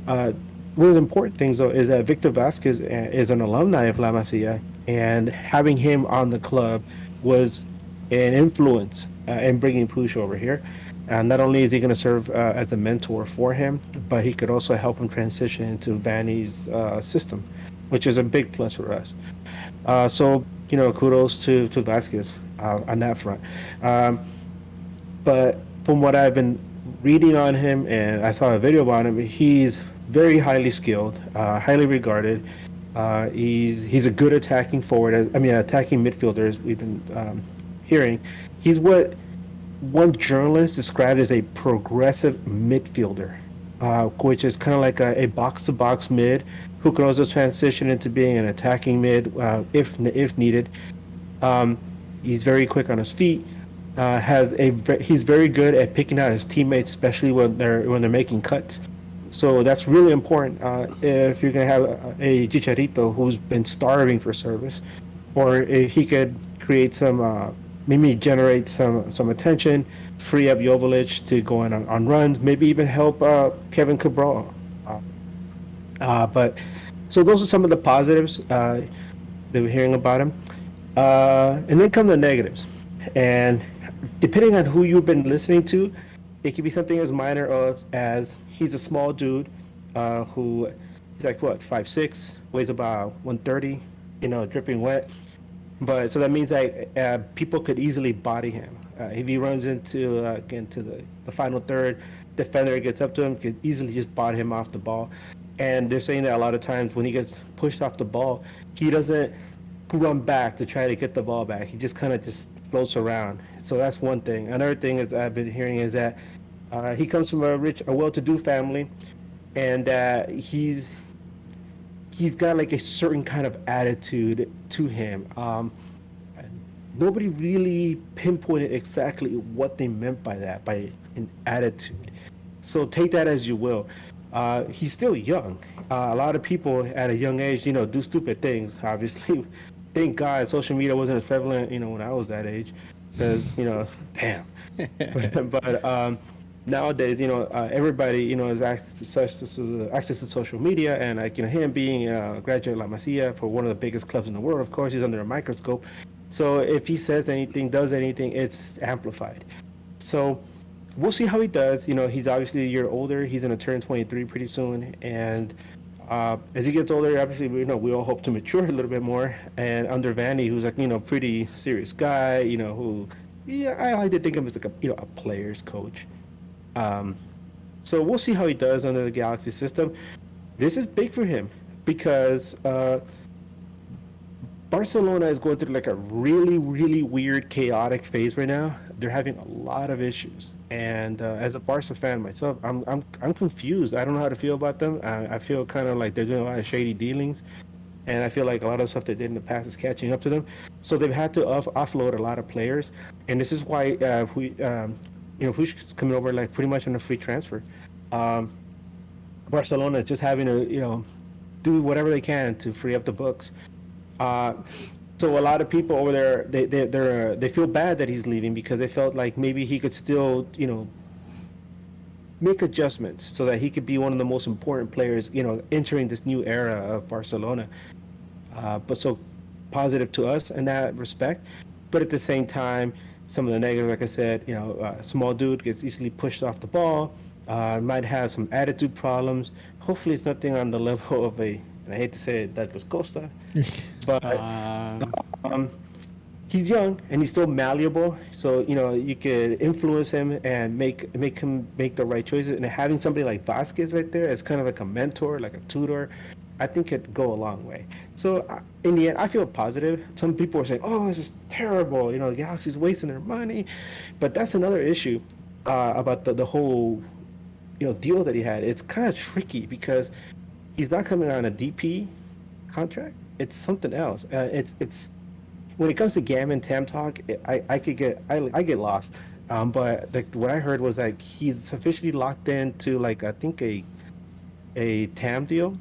S4: One of the important things though is that Victor Vasquez is an alumni of La Masia, and having him on the club was an influence in bringing Puig over here. And not only is he going to serve as a mentor for him, but he could also help him transition into Vanny's system, which is a big plus for us. So kudos to Vasquez on that front. But from what I've been reading on him, and I saw a video about him, he's very highly skilled, highly regarded. He's a good attacking forward. Attacking midfielder, as we've been hearing. He's what one journalist described as a progressive midfielder, which is kind of like a box-to-box mid who can also transition into being an attacking mid if needed. He's very quick on his feet. He's very good at picking out his teammates, especially when they're making cuts. So that's really important if you're going to have a Chicharito who's been starving for service, or if he could create some, maybe generate some attention, free up Joveljic to go on runs, maybe even help Kevin Cabral. But so those are some of the positives that we're hearing about him. And then come the negatives. And depending on who you've been listening to, it could be something as minor as he's a small dude who he's like 5'6", weighs about 130, dripping wet. But so that means that people could easily body him. If he runs into the final third, defender gets up to him, could easily just body him off the ball. And they're saying that a lot of times when he gets pushed off the ball, he doesn't run back to try to get the ball back. He just kind of just floats around. So that's one thing. Another thing is I've been hearing is that he comes from a well-to-do family, and he's got like a certain kind of attitude to him. Nobody really pinpointed exactly what they meant by that, by an attitude. So take that as you will. He's still young. A lot of people at a young age, do stupid things. Obviously, thank God social media wasn't as prevalent, when I was that age, because damn. but nowadays, everybody, has access to social media, and like him being a graduate of La Masia for one of the biggest clubs in the world. Of course, he's under a microscope. So if he says anything, does anything, it's amplified. So we'll see how he does. He's obviously a year older. He's going to turn 23 pretty soon. And as he gets older, obviously, we all hope to mature a little bit more. And under Vanny, who's like, pretty serious guy, who, I like to think of him as like a player's coach. So we'll see how he does under the Galaxy system. This is big for him because Barcelona is going through like a really, really weird, chaotic phase right now. They're having a lot of issues, and as a Barca fan myself, I'm confused. I don't know how to feel about them. I feel kind of like they're doing a lot of shady dealings, and I feel like a lot of stuff they did in the past is catching up to them. So they've had to offload a lot of players, and this is why Puig's coming over like pretty much on a free transfer. Barcelona is just having to do whatever they can to free up the books. So a lot of people over there, they feel bad that he's leaving because they felt like maybe he could still, make adjustments so that he could be one of the most important players, entering this new era of Barcelona. But so positive to us in that respect. But at the same time, some of the negative, like I said, small dude gets easily pushed off the ball, might have some attitude problems. Hopefully it's nothing on the level of and I hate to say it, Douglas Costa, but he's young and he's still malleable. So you could influence him and make him make the right choices. And having somebody like Vasquez right there as kind of like a mentor, like a tutor, I think it'd go a long way. So in the end, I feel positive. Some people are saying, "Oh, this is terrible." The Galaxy's wasting their money, but that's another issue about the whole deal that he had. It's kind of tricky because he's not coming on a DP contract. It's something else. It's when it comes to Gammon Tam talk, I get lost. But what I heard was like he's officially locked into like I think a TAM deal,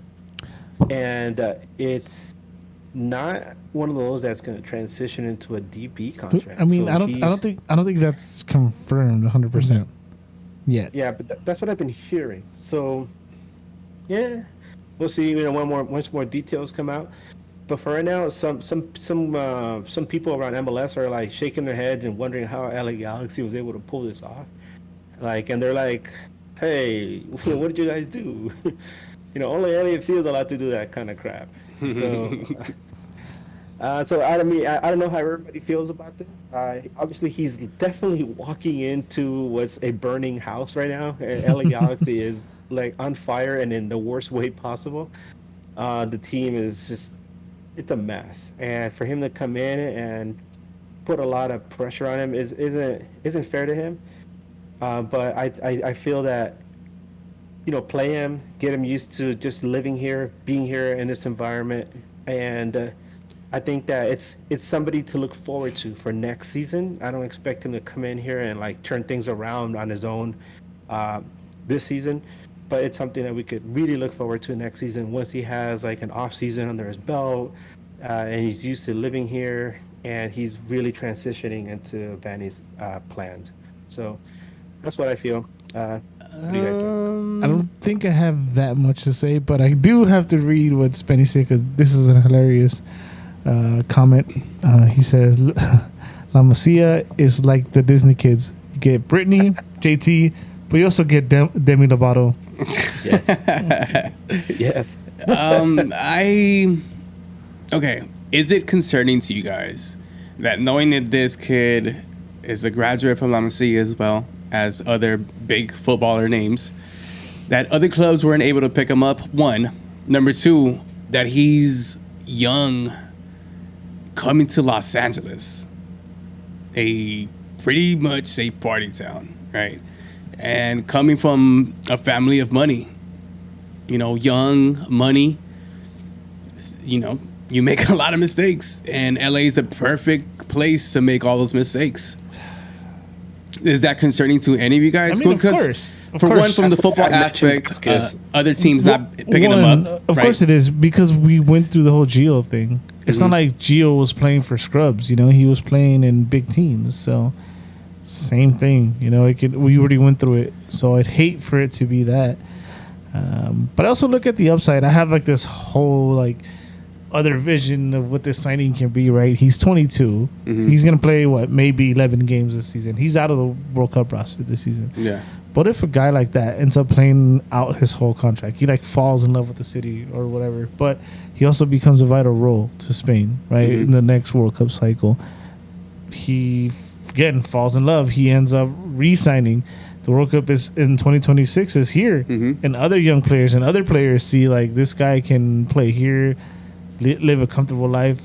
S4: and it's not one of those that's going to transition into a DP contract.
S2: I mean,
S4: So
S2: I don't think that's confirmed 100% yet.
S4: Yeah, but that's what I've been hearing. So yeah. We'll see. Once more details come out. But for right now, some people around MLS are like shaking their heads and wondering how LA Galaxy was able to pull this off. And they're like, "Hey, what did you guys do?" Only LAFC is allowed to do that kind of crap. So I don't know how everybody feels about this. Obviously, he's definitely walking into what's a burning house right now. LA Galaxy is like on fire and in the worst way possible. The team is it's a mess, and for him to come in and put a lot of pressure on him isn't fair to him. But I feel that play him, get him used to just living here, being here in this environment, and I think that it's somebody to look forward to for next season. I don't expect him to come in here and like turn things around on his own this season, but it's something that we could really look forward to next season once he has like an off season under his belt and he's used to living here and he's really transitioning into Vanny's plans. So that's what I feel. What do you guys think?
S2: I don't think I have that much to say, but I do have to read what Spenny said because this is a hilarious comment. He says, La Masia is like the Disney kids. You get Brittany, JT, but you also get Demi Lovato.
S4: Yes.
S3: Okay. Is it concerning to you guys that knowing that this kid is a graduate from La Masia as well as other big footballer names, that other clubs weren't able to pick him up? One. Number two, that he's young coming to Los Angeles, pretty much a party town, right? And coming from a family of money, young money, you make a lot of mistakes, and LA is the perfect place to make all those mistakes. Is that concerning to any of you guys?
S2: I mean, of course.
S3: One, from the football aspect, other teams not picking them up.
S2: Of course it is, because we went through the whole Geo thing. It's not like Geo was playing for scrubs, he was playing in big teams. So same thing, we already went through it. So I'd hate for it to be that. But I also look at the upside. I have like this whole other vision of what this signing can be, right? He's 22. He's going to play, maybe 11 games this season. He's out of the World Cup roster this season.
S3: Yeah.
S2: What if a guy like that ends up playing out his whole contract? He falls in love with the city or whatever, but he also becomes a vital role to Spain, right? In the next World Cup cycle. He, again, falls in love. He ends up re-signing. The World Cup is in 2026 is here. And other young players and other players see this guy can play here, live a comfortable life,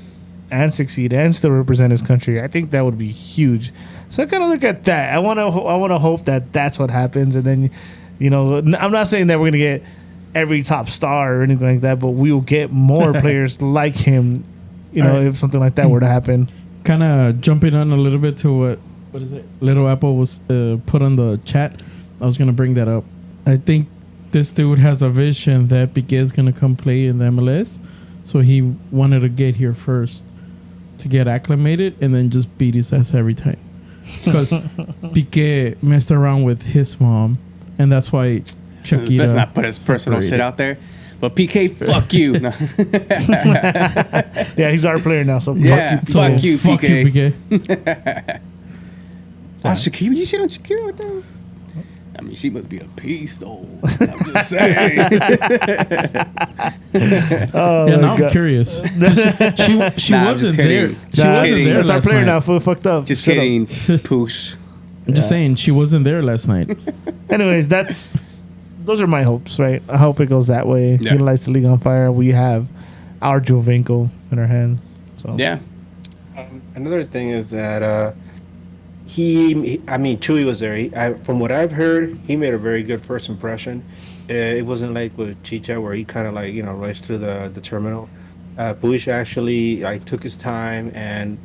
S2: and succeed and still represent his country. I think that would be huge. So I kind of look at that. I want to hope that that's what happens, and then, I'm not saying that we're gonna get every top star or anything like that, but we will get more players like him. If something like that were to happen.
S5: Kind of jumping on a little bit to what is it? Little Apple was put on the chat. I was gonna bring that up. I think this dude has a vision that Piqué is gonna come play in the MLS, so he wanted to get here first to get acclimated and then just beat his ass every time. Because Piqué messed around with his mom, and that's why Chiquita.
S3: Let's not put his personal shit out there. But PK, fuck you. No.
S2: Yeah, he's our player now, so
S3: fuck you,
S5: fuck
S3: PK.
S5: you, PK.
S3: Shakira, you shit on Shakira with that? I mean, she must be a beast, though. I'm just saying.
S5: Now I'm curious. She wasn't there. She wasn't there.
S2: That's our
S5: last
S2: player
S5: night.
S2: now. Fucked up.
S3: Just kidding. Poosh.
S5: I'm just saying she wasn't there last night.
S2: Anyways, those are my hopes, right? I hope it goes that way.
S3: Yeah.
S2: He lights the league on fire. We have our Jovinko in our hands. So
S3: Yeah.
S4: Another thing is that Chewy was there. From what I've heard, he made a very good first impression. It wasn't like with Chicha where he kind of raced through the terminal. Puig actually took his time and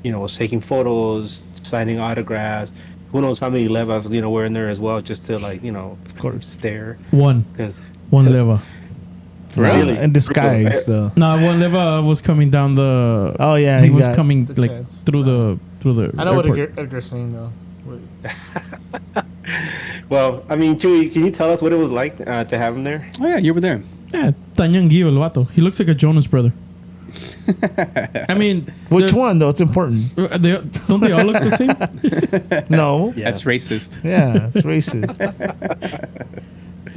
S4: was taking photos, signing autographs. Who knows how many levas were in there as well, just to of course stare.
S5: One leva.
S4: Really?
S2: in disguise though.
S5: No, one leva was coming down the.
S2: Oh yeah,
S5: he was coming
S2: the
S5: like
S2: chance.
S5: through the
S2: I know
S5: airport.
S2: what Edgar's saying though.
S4: Well, Chewy, can you tell us what it was like to have him there?
S3: Oh, yeah, you were there.
S5: Yeah, Tañanguillo el vato. He looks like a Jonas brother. I mean,
S2: Which one though? It's important.
S5: Don't they all look the same?
S2: No.
S3: That's racist.
S2: Yeah, it's racist.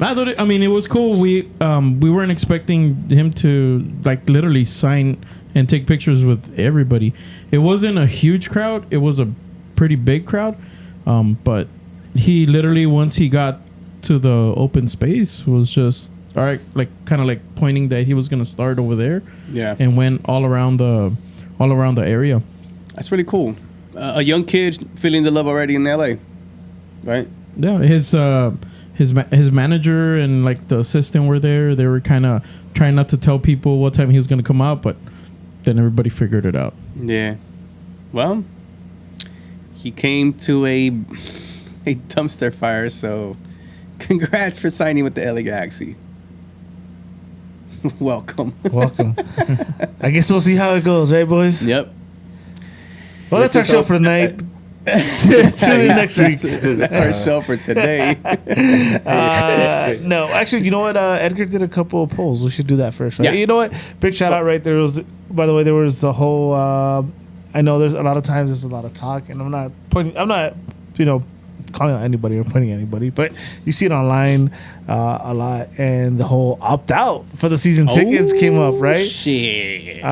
S5: I mean, it was cool. We weren't expecting him to literally sign and take pictures with everybody. It wasn't a huge crowd. It was a pretty big crowd. But he literally, once he got to the open space, was just all right, kind of pointing that he was gonna start over there.
S3: Yeah.
S5: And went all around the area.
S3: That's really cool. A young kid feeling the love already in LA, right?
S5: Yeah, his manager and the assistant were there. They were kind of trying not to tell people what time he was going to come out, but then everybody figured it out.
S3: Yeah. Well, he came to a dumpster fire, so congrats for signing with the LA Galaxy. Welcome.
S2: I guess we'll see how it goes, right, boys?
S3: Yep.
S2: Well, that's our show for the night. Tune in next week.
S3: That's our show for today.
S2: No, actually, you know what? Edgar did a couple of polls. We should do that first, right?
S3: Yeah.
S2: You know what? Big shout out right there. By the way, there was the whole. I know there's a lot of times there's a lot of talk, and I'm not calling out anybody or pointing at anybody, but you see it online a lot, and the whole opt out for the season tickets came up, right?
S3: Shit.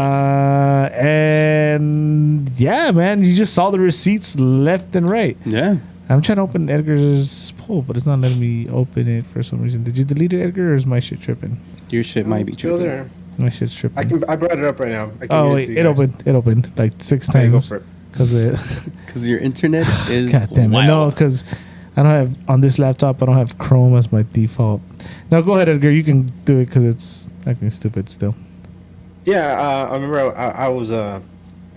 S2: And yeah, man, you just saw the receipts left and right.
S3: Yeah.
S2: I'm trying to open Edgar's poll, but it's not letting me open it for some reason. Did you delete it, Edgar, or is my shit tripping?
S3: Your shit might be
S4: Still
S3: tripping.
S4: there.
S2: My shit's tripping.
S4: I brought it up right now. I can
S2: Oh
S4: read
S2: wait,
S4: to you
S2: it
S4: guys.
S2: opened. It opened like 6
S4: Okay, go
S2: times.
S4: for it.
S2: Because
S3: Because your internet is
S2: God damn it.
S3: wild.
S2: No, because I don't have on this laptop. I don't have Chrome as my default. Now go ahead, Edgar. You can do it because it's acting stupid still.
S4: Yeah, I remember I was a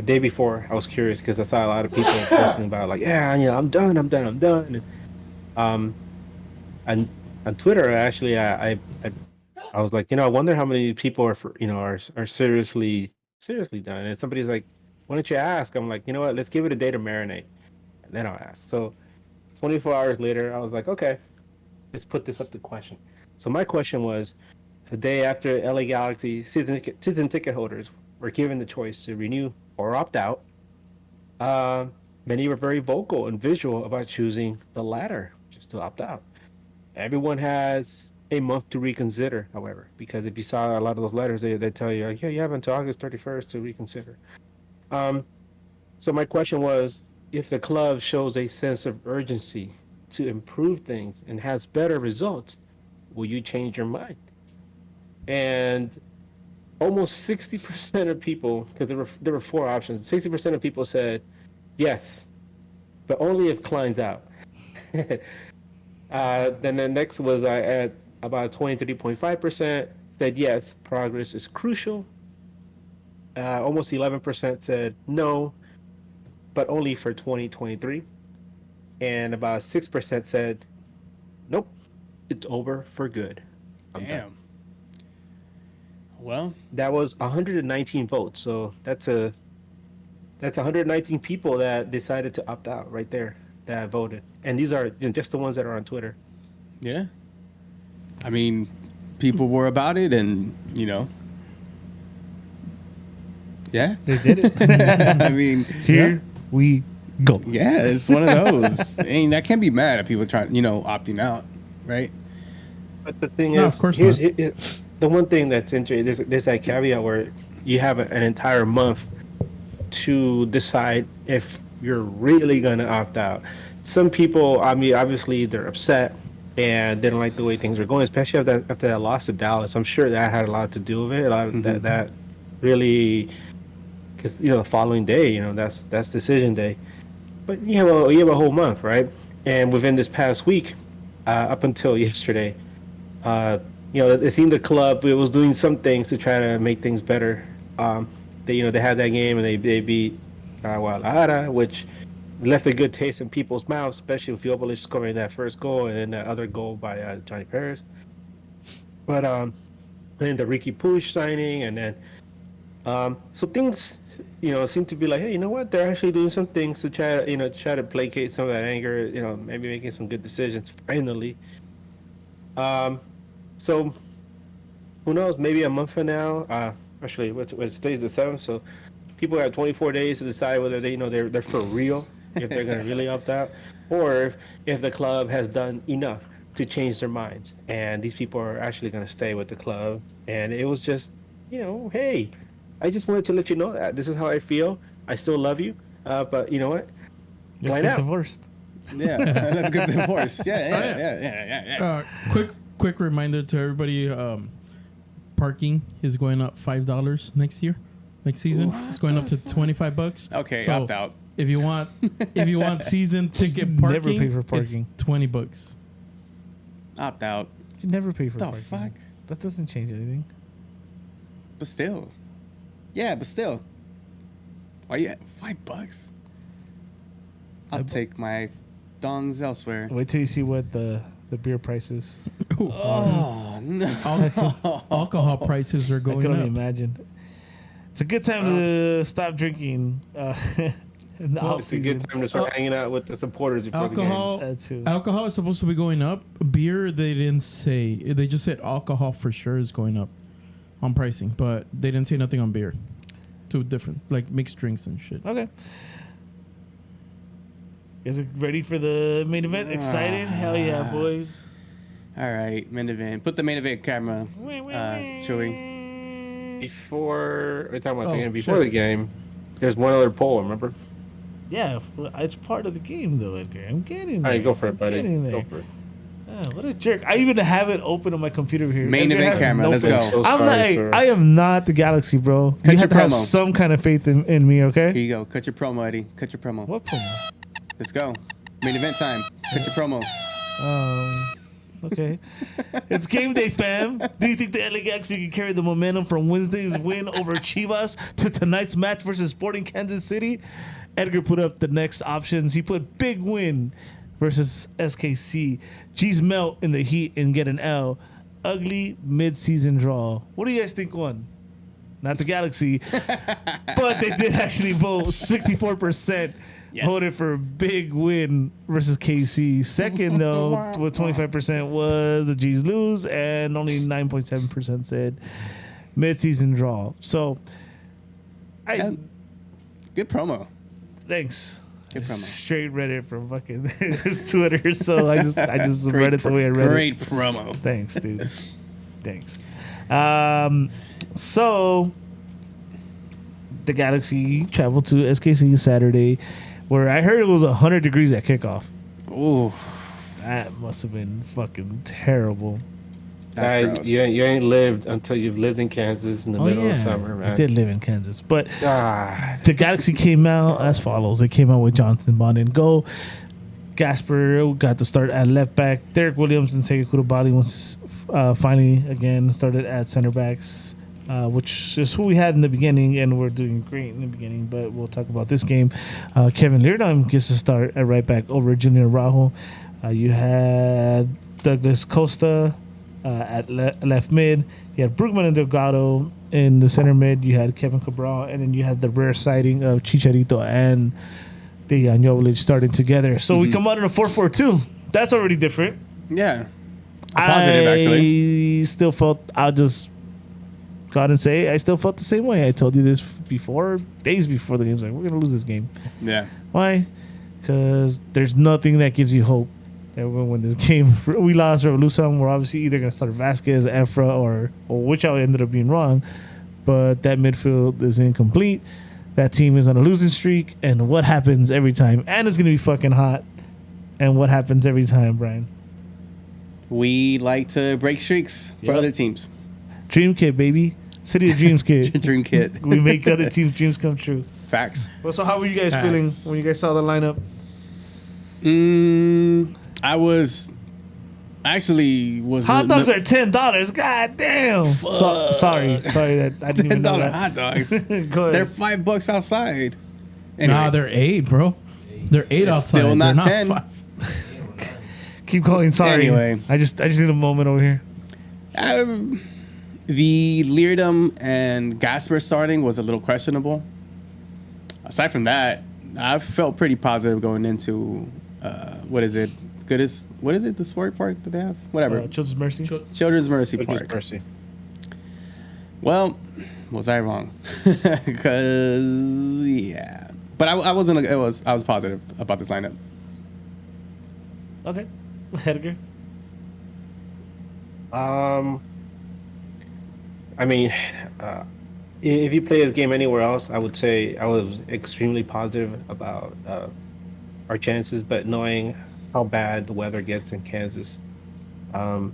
S4: day before. I was curious because I saw a lot of people posting about like, yeah, I'm done. And, and on Twitter, actually, I was like, I wonder how many people are seriously done. And somebody's like, why don't you ask? I'm like, you know what? Let's give it a day to marinate, and then I'll ask. So 24 hours later, I was like, okay, let's put this up to question. So my question was, the day after LA Galaxy season ticket holders were given the choice to renew or opt out, many were very vocal and visual about choosing the latter, just to opt out. Everyone has a month to reconsider, however, because if you saw a lot of those letters, they tell you, like, yeah, you have until August 31st to reconsider. Um, so my question was, if the club shows a sense of urgency to improve things and has better results, will you change your mind? And almost 60% of people, because there were 4 options, 60% of people said yes, but only if Klein's out. Then the next was at about 23.5% said yes, progress is crucial. Almost 11% said no, but only for 2023. And about 6% said nope, it's over for good. I'm done.
S3: Damn. Well,
S4: That was 119 votes. So that's 119 people that decided to opt out right there that voted. And these are just the ones that are on Twitter.
S3: yeah. I mean, people were about it, and yeah,
S2: They did it.
S3: I mean,
S2: Here we go.
S3: yeah, it's one of those. I mean, that can't be mad at people trying, opting out, right?
S4: But the thing
S5: No,
S4: is,
S5: of course
S4: here's
S5: not.
S4: the one thing that's interesting. There's that caveat where you have an entire month to decide if you're really gonna opt out. Some people, I mean, obviously they're upset and they don't like the way things are going, especially after that loss to Dallas. I'm sure that had a lot to do with it. A lot that really, because the following day, that's decision day. But you have a whole month, right? And within this past week, up until yesterday, it seemed the club it was doing some things to try to make things better. They had that game and they beat Guadalajara, which left a good taste in people's mouths, especially with Jovic scoring that first goal and then that other goal by Johnny Perez. But then the Riqui Puig signing, and then so things seem to be like, hey, you know what? They're actually doing some things to try to placate some of that anger. Maybe making some good decisions finally. So who knows? Maybe a month from now. Actually, today's the 7th, so people have 24 days to decide whether they're for real, if they're going to really opt out, or if the club has done enough to change their minds, and these people are actually going to stay with the club. And it was just, hey, I just wanted to let you know that this is how I feel. I still love you, but you know what?
S2: Let's
S4: Why
S2: get
S4: not?
S2: divorced.
S3: Yeah, let's get divorced. Yeah.
S5: Quick reminder to everybody: parking is going up $5 next season. It's going up to $25.
S3: Okay,
S5: So
S3: opt out.
S5: If you want season ticket parking,
S2: Never pay for parking.
S5: It's $20.
S3: Opt out.
S2: You never pay for
S3: The
S2: parking.
S3: fuck?
S2: That doesn't change anything.
S3: But still. Yeah, but still. Why you $5? I'll take my dongs elsewhere.
S2: Wait till you see what the beer price is.
S3: Oh no.
S5: Alcohol prices are
S2: I
S5: going
S2: can only
S5: up.
S2: imagine. It's a good time to stop drinking. In the
S4: It's a good time to start hanging out with the supporters before
S5: Alcohol,
S4: the game.
S2: That too.
S5: alcohol is supposed to be going up. Beer, they didn't say. They just said alcohol for sure is going up on pricing, but they didn't say nothing on beer. Two different, like mixed drinks and shit.
S2: Okay. Is it ready for the main event? Excited? Hell yeah, boys.
S3: All right, main event. Put the main event camera, Chewy.
S4: Before we're talking about the
S5: Oh,
S4: game. Before
S5: shit.
S4: the game, there's one other poll. Remember?
S2: Yeah, it's part of the game, though, Edgar. I'm getting
S4: All
S2: there.
S4: right, go for it,
S2: I'm
S4: buddy.
S2: getting
S4: Go
S2: there.
S4: for it.
S2: What a jerk! I even have it open on my computer here.
S3: Main
S2: Edgar
S3: event
S2: has
S3: camera. Let's
S2: filter.
S3: go.
S4: So
S2: I'm not.
S4: sorry,
S2: Hey,
S4: sir.
S2: I am not the Galaxy, bro.
S3: Cut
S2: You
S3: your
S2: have to have
S3: promo.
S2: some kind of faith in me, okay?
S3: Here you go. Cut your promo, Eddie. Cut your promo.
S2: What promo?
S3: Let's go. Main event time. Cut your promo.
S2: Okay. It's game day, fam. Do you think the LA Galaxy can carry the momentum from Wednesday's win over Chivas to tonight's match versus Sporting Kansas City? Edgar put up the next options. He put big win versus SKC. G's melt in the heat and get an L. Ugly mid-season draw. What do you guys think won? Not the Galaxy, but they did actually vote. 64% voted for big win versus KC. Second, though, with 25% was the G's lose, and only 9.7% said mid-season draw. So,
S3: Good promo.
S2: thanks.
S3: Good promo.
S2: Straight read it from fucking his Twitter, so I just read it the way I read it.
S3: Great promo.
S2: Thanks, dude. Thanks. So the Galaxy traveled to SKC Saturday, where I heard it was 100 degrees at kickoff.
S3: Ooh,
S2: That must have been fucking terrible.
S3: that's gross.
S4: You ain't lived until you've lived in Kansas in the middle of summer, man.
S2: I did live in Kansas, but
S4: Ah,
S2: the Galaxy came out as follows. They came out with Jonathan Bond in goal. Gasper got the start at left back. Derek Williams and Sega Koulibaly once finally again started at center backs, which is who we had in the beginning, and we're doing great in the beginning. But we'll talk about this game. Kevin Leerdam gets a start at right back over Julian Araujo. You had Douglas Costa at left mid. You had Brugman and Delgado in the center mid. You had Kevin Cabral, and then you had the rare sighting of Chicharito and Dejan Jovic starting together. So we come out in a 4-4-2. That's already different.
S3: Yeah. Positive, actually.
S2: I still felt, I'll just go out and say, I still felt the same way. I told you this before, days before the game. I was like, we're going to lose this game.
S3: Yeah.
S2: Why? Because there's nothing that gives you hope that we're going to win this game. We lost Revolution. We're obviously either going to start Vasquez, Efra, or which I ended up being wrong. But that midfield is incomplete. That team is on a losing streak. And what happens every time? And it's going to be fucking hot. And what happens every time, Brian?
S3: We like to break streaks for
S2: Yep.
S3: other teams.
S2: Dream Kid, baby. City of Dreams Kid.
S3: Dream kid.
S2: We make other teams' dreams come true.
S3: Facts.
S2: Well, so how were you guys feeling when you guys saw the lineup?
S3: I was actually
S2: Hot dogs are $10. God damn. Sorry that I didn't even know
S3: $10
S2: that.
S3: hot dogs.
S2: Go
S3: They're
S2: ahead.
S3: $5 outside.
S5: Nah, they're 8, bro. They're 8
S3: It's
S5: outside.
S3: still not
S5: They're
S3: 10.
S5: 5.
S2: Keep going. Sorry.
S3: Anyway.
S2: I just need a moment over here.
S3: The Leerdam and Gasper starting was a little questionable. Aside from that, I felt pretty positive going into what is it? What is it? The sport park that they have? Whatever.
S2: Children's Mercy.
S3: Children's Mercy
S4: goodness
S3: Park.
S4: mercy.
S3: Well, was I wrong? Because yeah, but I wasn't. I was positive about this lineup.
S2: Okay. Edgar.
S4: I mean, if you play this game anywhere else, I would say I was extremely positive about our chances, but knowing how bad the weather gets in Kansas, I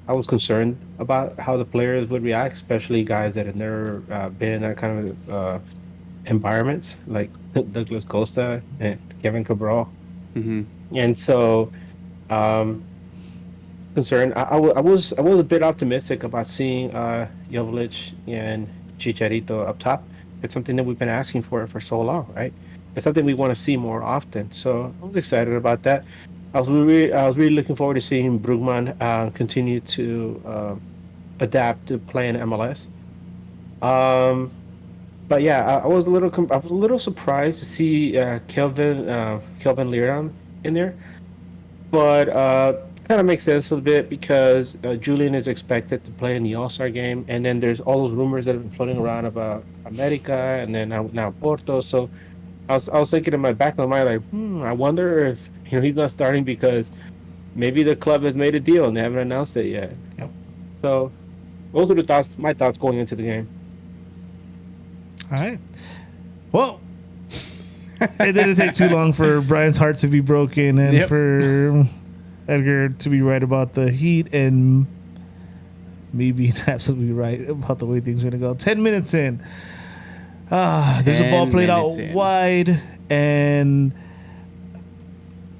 S4: was concerned about how the players would react, especially guys that have never been in that kind of environments, like Douglas Costa and Kevin Cabral.
S3: Mm-hmm.
S4: And so, concerned. I was a bit optimistic about seeing Jovic and Chicharito up top. It's something that we've been asking for so long, right? It's something we want to see more often. So I was excited about that. I was really looking forward to seeing Brugman continue to adapt to playing MLS. But yeah, I was a little surprised to see Kelvin Leerdam in there, but kind of makes sense a little bit because Julian is expected to play in the All-Star game, and then there's all those rumors that have been floating around about America and then now Porto. So I was thinking in my back of my mind, like, I wonder if he's not starting because maybe the club has made a deal and they haven't announced it yet.
S2: Yep.
S4: So those are my thoughts going into the game.
S2: All right. Well, it didn't take too long for Brian's heart to be broken and
S3: Yep.
S2: for Edgar to be right about the Heat and me being absolutely right about the way things are going to go. 10 minutes in. There's a ball played out wide, and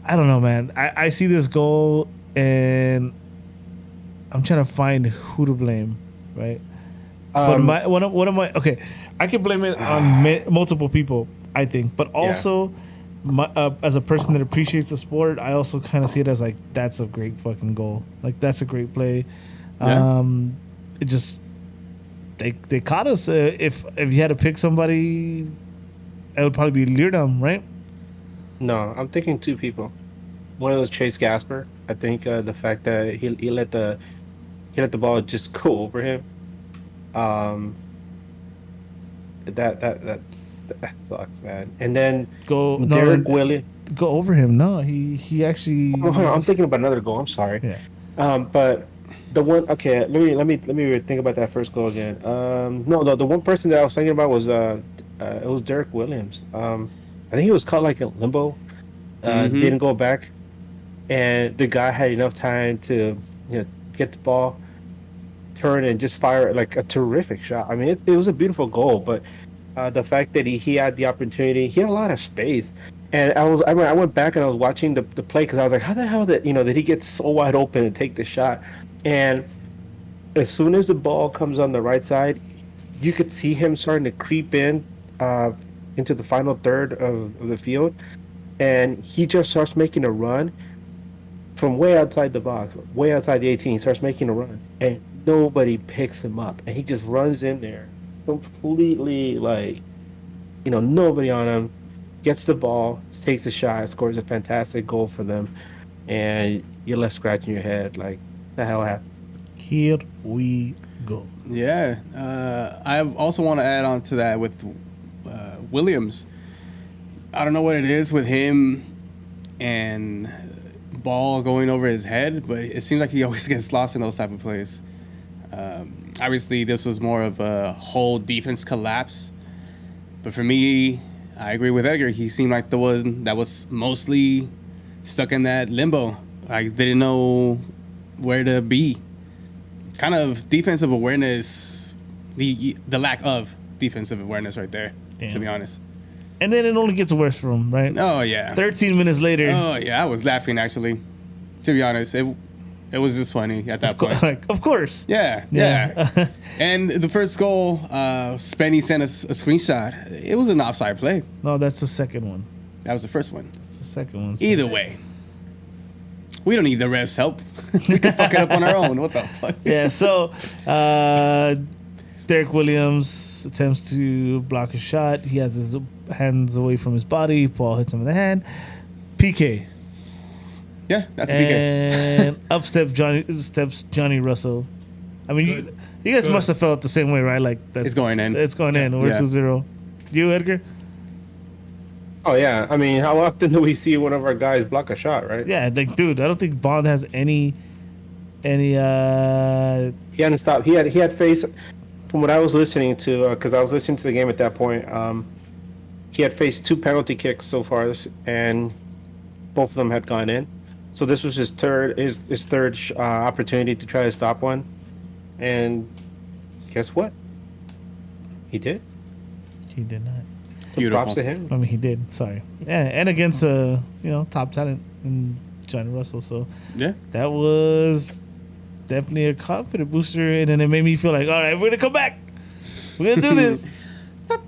S2: I don't know, man. I see this goal, and I'm trying to find who to blame, right? But one of my okay, I can blame it on multiple people, I think, but also as a person that appreciates the sport, I also kind of see it as like that's a great fucking goal, like that's a great play.
S3: Yeah.
S2: It just they caught us. If you had to pick somebody, it would probably be Leerdam, right?
S4: No, I'm thinking two people. One of those Chase Gasper. I think the fact that he let the ball just go over him. That sucks, man. And then Derek Williams.
S2: Go over him. No, he actually.
S4: Oh, hold on, I'm thinking about another goal. I'm sorry.
S2: Yeah.
S4: But the one. Okay, let me think about that first goal again. No, the one person that I was thinking about was it was Derek Williams. I think he was caught like in limbo. Didn't go back, and the guy had enough time to get the ball, turn and just fire like a terrific shot. I mean, it was a beautiful goal, but the fact that he had the opportunity, he had a lot of space. And I went back and I was watching the play because I was like, how the hell did he get so wide open and take the shot? And as soon as the ball comes on the right side, you could see him starting to creep in into the final third of the field, and he just starts making a run from way outside the box, way outside the 18. He starts making a run, and nobody picks him up, and he just runs in there completely like, nobody on him, gets the ball, takes a shot, scores a fantastic goal for them, and you're left scratching your head like, the hell happened?
S2: Here we go.
S3: Yeah. I also want to add on to that with Williams. I don't know what it is with him and ball going over his head, but it seems like he always gets lost in those type of plays. Obviously, this was more of a whole defense collapse. But for me, I agree with Edgar. He seemed like the one that was mostly stuck in that limbo. Like, didn't know where to be. Kind of defensive awareness, the lack of defensive awareness right there, to be honest.
S2: And then it only gets worse for him, right?
S3: Oh, yeah.
S2: 13 minutes later.
S3: Oh, yeah. I was laughing, actually. To be honest, it was just funny at that point.
S2: Of course.
S3: Yeah. And the first goal, Spenny sent us a screenshot. It was an offside play.
S2: No, that's the second one.
S3: That was the first one.
S2: That's the second one. So.
S3: Either way, we don't need the refs' help. We can fuck it up on our own. What the fuck?
S2: Yeah, so Derek Williams attempts to block a shot. He has his hands away from his body. Ball hits him in the hand. PK.
S3: Yeah, that's a PK.
S2: And up steps Johnny Russell. I mean, you guys must have felt the same way, right? Like
S3: it's going in.
S2: It's going in. We're 2-0. You, Edgar?
S4: Oh yeah. I mean, how often do we see one of our guys block a shot, right?
S2: Yeah, like, dude, I don't think Bond has any.
S4: He hadn't stopped. He had faced, from what I was listening to, because I was listening to the game at that point. He had faced 2 penalty kicks so far, and both of them had gone in. So this was his third opportunity to try to stop one, and guess what? He did.
S2: He did not.
S3: Beautiful.
S4: Props to him.
S2: I mean, he did. Sorry. Yeah, and against top talent in Johnny Russell. So
S3: yeah,
S2: that was definitely a confident booster, and then it made me feel like, all right, we're gonna come back. We're gonna do this.
S4: All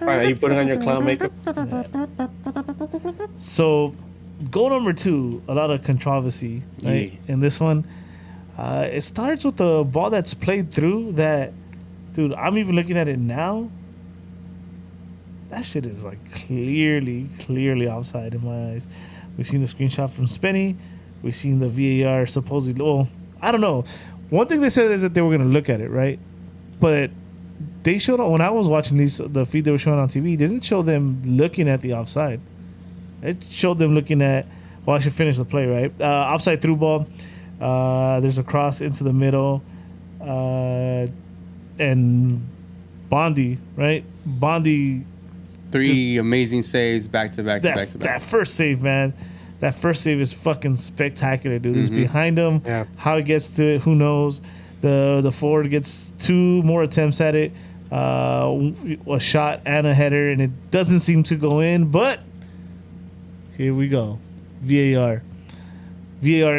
S4: right, are you putting on your clown makeup?
S2: So, goal number 2, a lot of controversy, right? In this one, it starts with the ball that's played through that, dude, I'm even looking at it now. That shit is like clearly offside in my eyes. We've seen the screenshot from Spenny. We've seen the VAR supposedly. Well, I don't know. One thing they said is that they were going to look at it, right? But they showed, when I was watching the feed they were showing on TV, they didn't show them looking at the offside. It showed them looking at, well, I should finish the play, right? Offside through ball. There's a cross into the middle. And Bondi, right? Bondi
S3: Three amazing saves back to back to
S2: that,
S3: back to back.
S2: That first save, man. That first save is fucking spectacular, dude. He's behind him.
S4: Yeah.
S2: How he gets to it, who knows? The forward gets 2 more attempts at it. A shot and a header, and it doesn't seem to go in, but here we go. VAR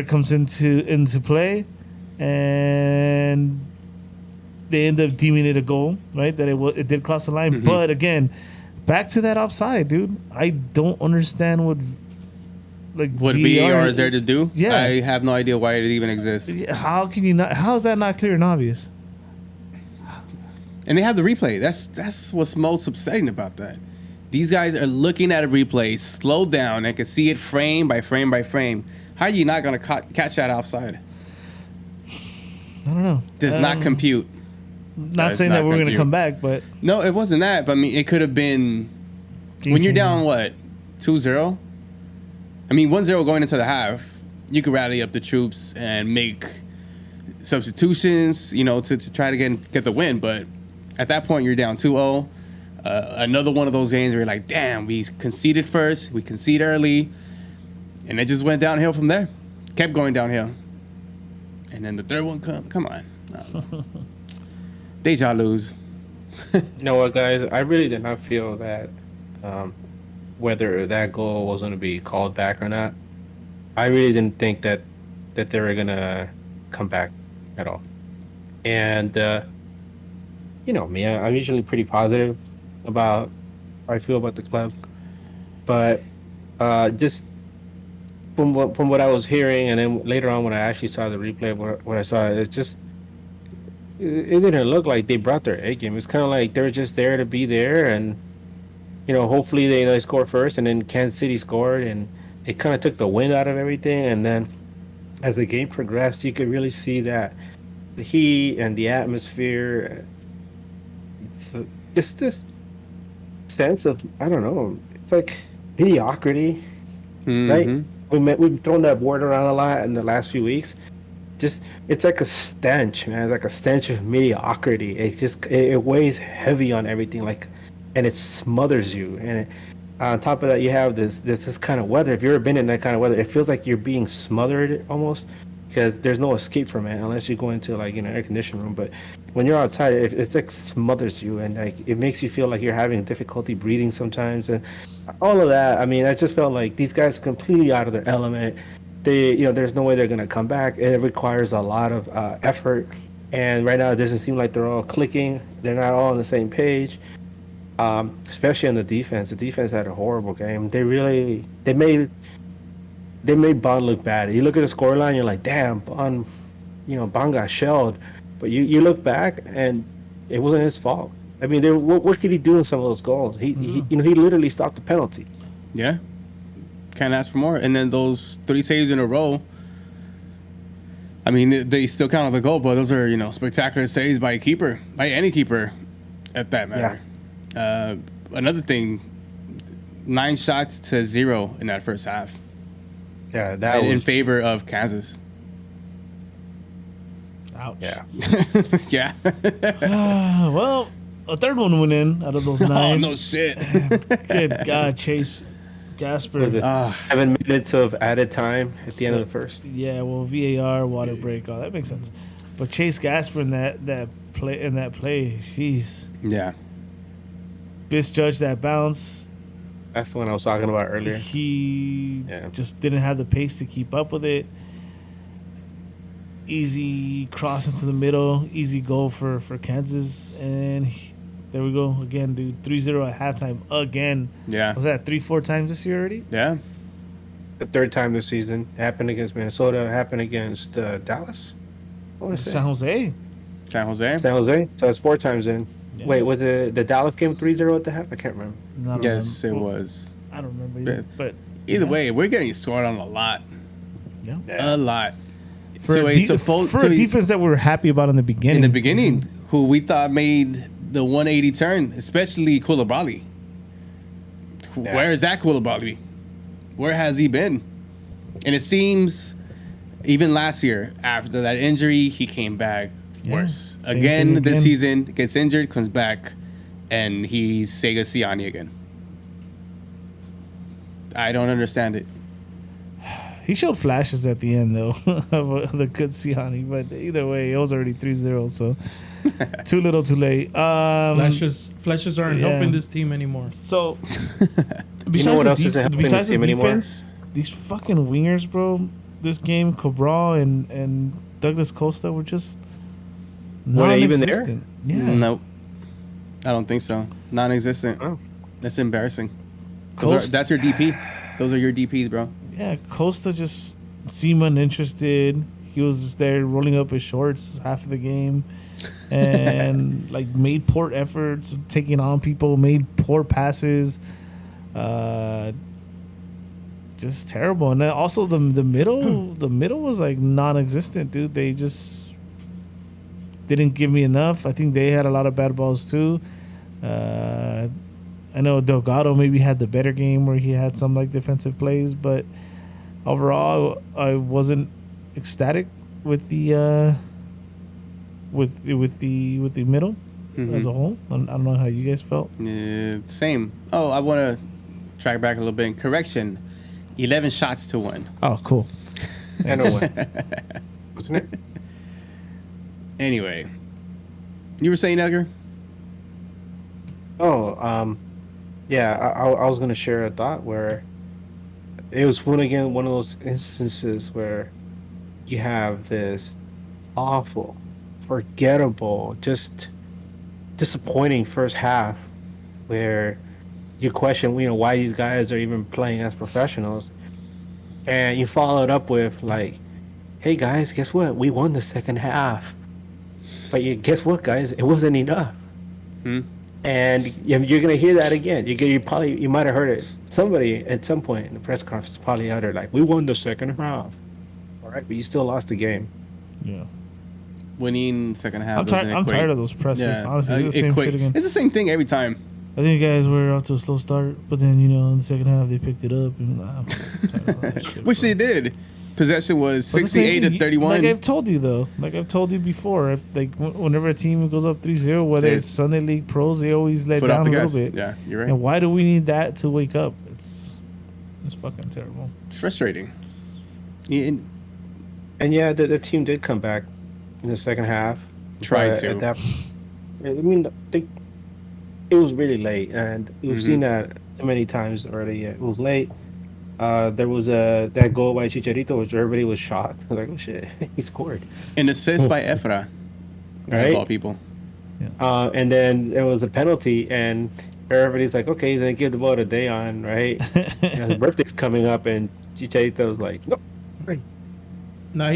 S2: comes into play, and they end up deeming it a goal, right? That it did cross the line. But again, back to that offside, dude. I don't understand what
S3: VAR is there to do.
S2: Yeah.
S3: I have no idea why it even exists.
S2: How can you not? How is that not clear and obvious?
S3: And they have the replay. That's what's most upsetting about that. These guys are looking at a replay, slowed down, and can see it frame by frame by frame. How are you not going to catch that offside?
S2: I don't know.
S3: Does not compute.
S2: Not saying that we're going to come back, but
S3: No, it wasn't that. But I mean, it could have been when you're down, what, 2-0? I mean, 1-0 going into the half, you could rally up the troops and make substitutions, to try to get the win. But at that point, you're down 2-0. Another one of those games where you're like, damn, we conceded first, we conceded early, and it just went downhill from there. Kept going downhill. And then the third one, come on. DejaLose.
S4: You know what, guys? I really did not feel that whether that goal was going to be called back or not. I really didn't think that they were going to come back at all. And, me, I'm usually pretty positive about how I feel about the club. But just from what I was hearing, and then later on when I actually saw the replay, what I saw, it didn't look like they brought their A game. It's kind of like they were just there to be there, and hopefully they score first, and then Kansas City scored, and it kind of took the wind out of everything. And then as the game progressed, you could really see that the heat and the atmosphere, just this sense of, I don't know, it's like mediocrity, right? We've thrown that word around a lot in the last few weeks. It's like a stench, man. It's like a stench of mediocrity. It weighs heavy on everything, and it smothers you. And on top of that, you have this kind of weather. If you've ever been in that kind of weather, it feels like you're being smothered almost, because there's no escape from it unless you go into air conditioning room. But when you're outside, it's like smothers you, and it makes you feel like you're having difficulty breathing sometimes, and all of that. I mean, I just felt like these guys are completely out of their element. There's no way they're gonna come back. It requires a lot of effort, and right now it doesn't seem like they're all clicking. They're not all on the same page. Especially on the defense. The defense had a horrible game. They made Bond look bad. You look at the scoreline, you're like, damn, Bond got shelled. But you look back, and it wasn't his fault. I mean, what could he do in some of those goals? He literally stopped the penalty.
S3: Yeah. Can't ask for more. And then those 3 saves in a row, I mean, they still count on the goal, but those are, spectacular saves by a keeper, by any keeper at that matter. Yeah. Another thing, 9 shots to 0 in that first half.
S4: Yeah, that was
S3: in favor of Kansas.
S2: Ouch.
S4: Yeah.
S3: Yeah.
S2: Well, a third one went in out of those 9.
S3: Oh, no shit.
S2: Good God, Chase Gasper.
S4: 7 minutes of added time at the end of the first.
S2: Yeah, well, VAR, water break, all that makes sense. But Chase Gasper in that play, jeez.
S3: Yeah.
S2: Misjudged that bounce.
S4: That's the one I was talking about earlier.
S2: He just didn't have the pace to keep up with it. Easy cross into the middle, easy goal for Kansas, and there we go again, dude. 3-0 at halftime again.
S3: Yeah.
S2: Was that 3-4 times this year already?
S3: Yeah.
S4: The third time this season. It happened against Minnesota. It happened against Dallas.
S2: San Jose.
S3: San Jose.
S4: So it's 4 times in. Yeah. Wait, was it the Dallas game 3-0 at the half? I can't remember.
S3: Yes, it was.
S2: I don't remember either, but
S3: either way, we're getting scored on a lot.
S2: Yeah.
S3: A lot.
S2: For a defense that we were happy about in the beginning.
S3: In the beginning, who we thought made the 180 turn, especially Koulibaly. Yeah. Where is that Koulibaly? Where has he been? And it seems even last year, after that injury, he came back worse. Again, this season, gets injured, comes back, and he's Sega Siani again. I don't understand it.
S2: He showed flashes at the end, though, of the good Siani. But either way, it was already 3-0, so too little too late.
S5: Flashes aren't helping this team anymore.
S2: So,
S4: You know what else isn't helping
S2: besides
S4: this
S2: the
S4: team anymore?
S2: defense, these fucking wingers, bro, this game, Cabral and Douglas Costa were just
S4: Were they even there?
S2: non-existent. Yeah.
S3: Nope. I don't think so. Non-existent.
S4: Oh.
S3: That's embarrassing.
S2: Costa-
S3: That's your DP. Those are your DPs, bro.
S2: Yeah, Costa just seemed uninterested. He was just there rolling up his shorts half of the game, and like made poor efforts, taking on people, made poor passes. Just terrible. And then also the middle was like non-existent, dude. They just didn't give me enough. I think they had a lot of bad balls too. I know Delgado maybe had the better game where he had some like defensive plays, but overall I wasn't ecstatic with the with the middle as a whole. I don't know how you guys felt.
S3: Same. Oh, I want to track back a little bit. Correction. 11 shots to 1.
S2: Oh, cool.
S4: I know what. Wasn't it?
S3: Anyway. You were saying, Edgar?
S4: Oh, yeah, I was going to share a thought where it was one of those instances where you have this awful, forgettable, just disappointing first half where you question, why these guys are even playing as professionals, and you follow it up with like, "Hey guys, guess what? We won the second half." But guess what, guys? It wasn't enough. And you're gonna hear that again. You might have heard it. Somebody at some point in the press conference probably uttered like, "We won the second half." All right, but you still lost the game.
S2: Yeah.
S3: Winning second half.
S2: I'm tired of those pressers.
S3: Yeah,
S2: Honestly, it's the same shit again.
S3: It's the same thing every time.
S2: I think guys were off to a slow start, but then in the second half they picked it up, and I'm tired of that shit,
S3: Which
S2: bro.
S3: they did. Possession was
S2: But the same
S3: 68 to
S2: thing,
S3: 31.
S2: Like I've told you though, before, if whenever a team goes up 3-0, whether
S3: They-
S2: it's Sunday League pros, they always let
S3: Foot
S2: down
S3: off
S2: a
S3: the
S2: little
S3: gas.
S2: bit.
S3: Yeah, you're right.
S2: And why do we need that to wake up? It's fucking terrible.
S3: It's frustrating. Yeah,
S4: And yeah, the team did come back in the second half.
S3: Tried
S4: but
S3: to.
S4: At that, it was really late, and we've seen that many times already. It was late. There was that goal by Chicharito, which everybody was shocked. I was like, "Oh shit, he scored!"
S3: An assist by Efra.
S4: Right?
S3: Of all people.
S4: And then there was a penalty, and everybody's like, "Okay, he's gonna give the ball to Dayon, right?" His birthday's coming up, and Chicharito's like, "Nope."
S5: No,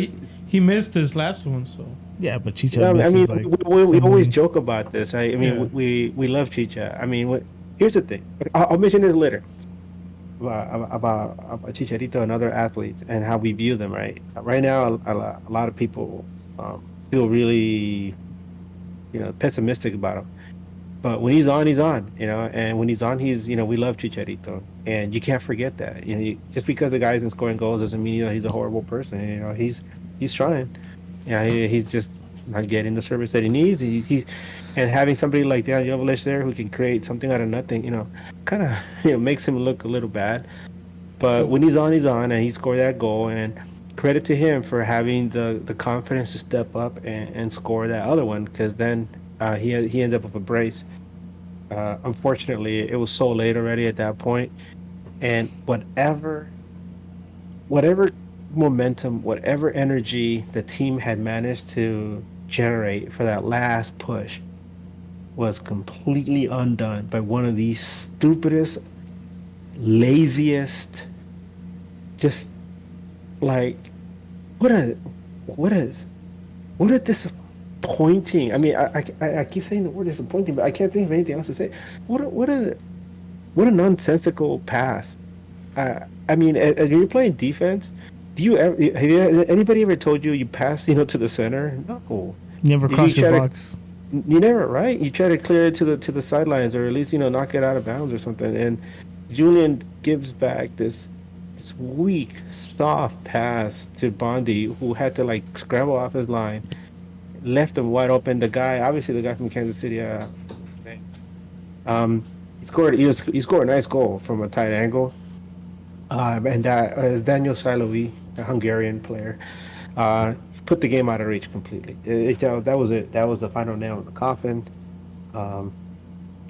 S5: he missed his last one, so.
S2: Yeah, but Chicha
S4: Yeah, I mean,
S2: misses, like,
S4: we always
S2: some-
S4: joke about this, right? I mean,
S5: Yeah.
S4: we love Chicha. I mean, here's the thing. I'll mention this later about Chicharito and other athletes and how we view them, right? Right now, a lot of people feel really, pessimistic about him. But when he's on, and when he's on, we love Chicharito, and you can't forget that. Just because the guy isn't scoring goals doesn't mean he's a horrible person. He's trying. Yeah, he's just not getting the service that he needs. And having somebody like Dejan Joveljic there who can create something out of nothing, kind of makes him look a little bad. But when he's on, and he scored that goal. And credit to him for having the confidence to step up and score that other one, because then he ended up with a brace. Unfortunately, it was so late already at that point, and whatever momentum, whatever energy the team had managed to generate for that last push was completely undone by one of these stupidest, laziest, just like what a disappointing. I mean, I keep saying the word disappointing, but I can't think of anything else to say. What a nonsensical pass. I mean, as you're playing defense, anybody ever told you pass to the center? No.
S2: Never
S4: You
S2: cross your
S4: try to-
S2: box.
S4: You never, right? You try to clear it to the sidelines, or at least knock it out of bounds or something. And Julian gives back this weak, soft pass to Bondi, who had to scramble off his line, left him wide open. The guy from Kansas City, he scored a nice goal from a tight angle. And that is Daniel Silovi, a Hungarian player. Put the game out of reach completely. That was it. That was the final nail in the coffin. Um,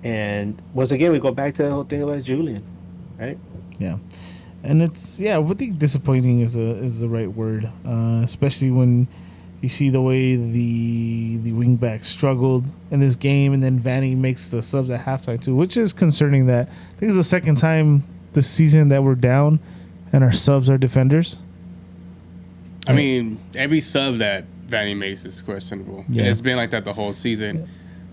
S4: and once again, we go back to the whole thing about Julian, right?
S2: Yeah, and it's I think disappointing is the right word, especially when you see the way the wingbacks struggled in this game, and then Vanny makes the subs at halftime too, which is concerning. That I think it's the second time this season that we're down, and our subs are defenders.
S3: I mean, every sub that Vanny makes is questionable.
S2: Yeah.
S3: It's been like that the whole season.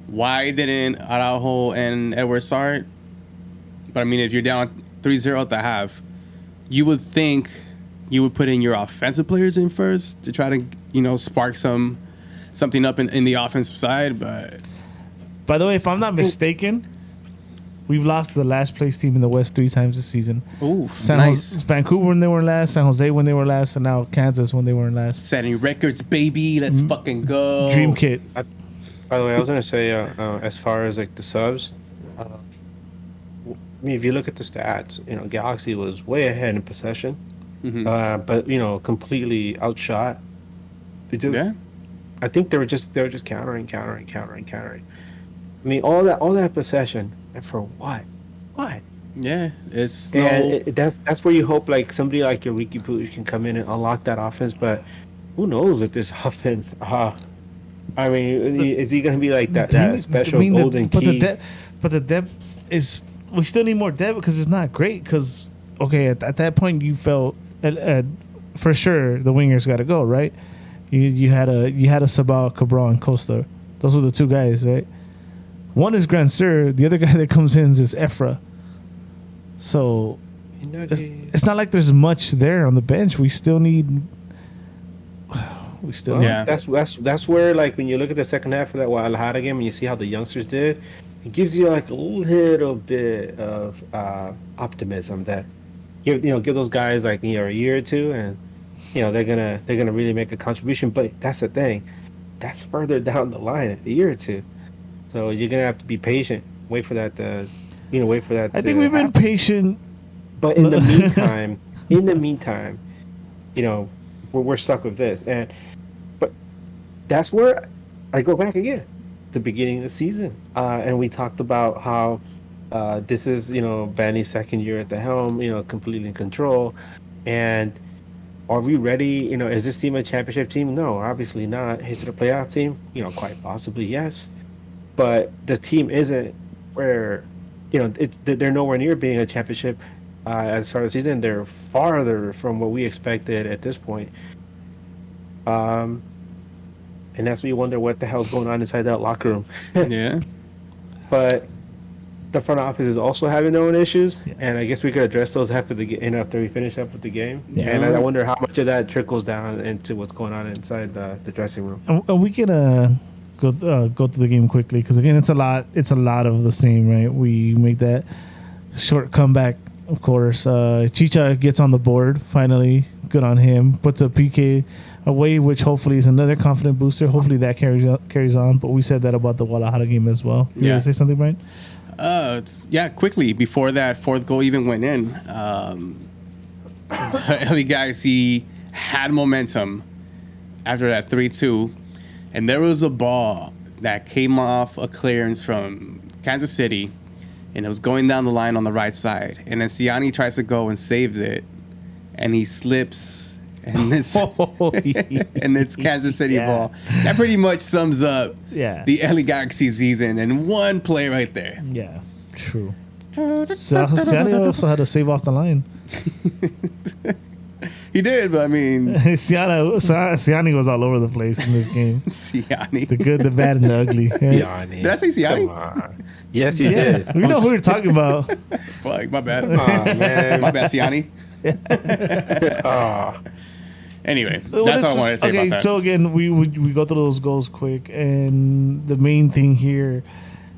S3: Why didn't Araujo and Edwards start? But I mean, if you're down 3-0 at the half, you would think you would put in your offensive players in first to try to, spark something up in the offensive side. But
S2: By the way, if I'm not mistaken, we've lost to the last place team in the West 3 times this season.
S3: ooh,
S2: Nice.
S3: nice.
S2: Vancouver when they were last, San Jose when they were last, and now Kansas when they were last.
S3: Setting records, baby. Let's fucking go.
S2: Dream kit.
S4: By the way, I was gonna say, as far as like the subs, I mean, if you look at the stats, Galaxy was way ahead in possession, but completely outshot. They just,
S3: Yeah.
S4: I think they were just countering. I mean, all that possession, and for what? What?
S3: Yeah, it's
S4: And that's where you hope like somebody like your Riqui Puig can come in and unlock that offense. But who knows with this offense? I mean, is he going to be like that special golden key?
S2: But the depth is, we still need more depth because it's not great. Because okay, at that point you felt for sure the wingers got to go, right? You had a Sabal, Cabral, and Costa. Those are the 2 guys, right? One is Grand Sur. The other guy that comes in is Efra. So it's not like there's much there on the bench. We still need.
S3: Yeah.
S4: That's where like when you look at the second half of that Guadalajara game and you see how the youngsters did, it gives you like a little bit of optimism that give those guys like a year or 2 and they're gonna really make a contribution. But that's the thing, that's further down the line, a year or 2. So you're gonna have to be patient, wait for that.
S2: I think we've been patient,
S4: but in the meantime, we're stuck with this, but that's where I go back again, the beginning of the season, and we talked about how this is Vanny's second year at the helm, completely in control, and are we ready? Is this team a championship team? No, obviously not. Is it a playoff team? Quite possibly yes, but the team isn't where they're nowhere near being a championship at the start of the season. They're farther from what we expected at this point. And that's when you wonder what the hell's going on inside that locker room.
S3: Yeah.
S4: But the front office is also having their own issues, and I guess we could address those after we finish up with the game.
S2: Yeah.
S4: And I wonder how much of that trickles down into what's going on inside the dressing room.
S2: and we can go through the game quickly because again, it's a lot of the same, right? We make that short comeback, of course. Chicha gets on the board finally. Good on him. Puts a PK away, which hopefully is another confident booster. Hopefully that carries on. But we said that about the Guadalajara game as well. You want to say something, Brian?
S3: Yeah, quickly before that 4th goal even went in, LA Galaxy had momentum after that 3-2, and there was a ball that came off a clearance from Kansas City, and it was going down the line on the right side, and then Siani tries to go and saves it, and he slips. And it's and it's Kansas City ball. That pretty much sums up the LA Galaxy season in one play right there.
S2: Yeah, true. Siani also had to save off the line.
S3: He did, but I mean,
S2: Siani was all over the place in this game.
S3: Siani,
S2: the good, the bad, and the ugly. Right?
S3: Did I say Siani?
S4: Yes, you did.
S2: We know who you're talking about.
S3: Fuck, my bad.
S4: Oh, man.
S3: My bad, Siani. Anyway, that's all I wanted to say about that.
S2: So again, we go through those goals quick, and the main thing here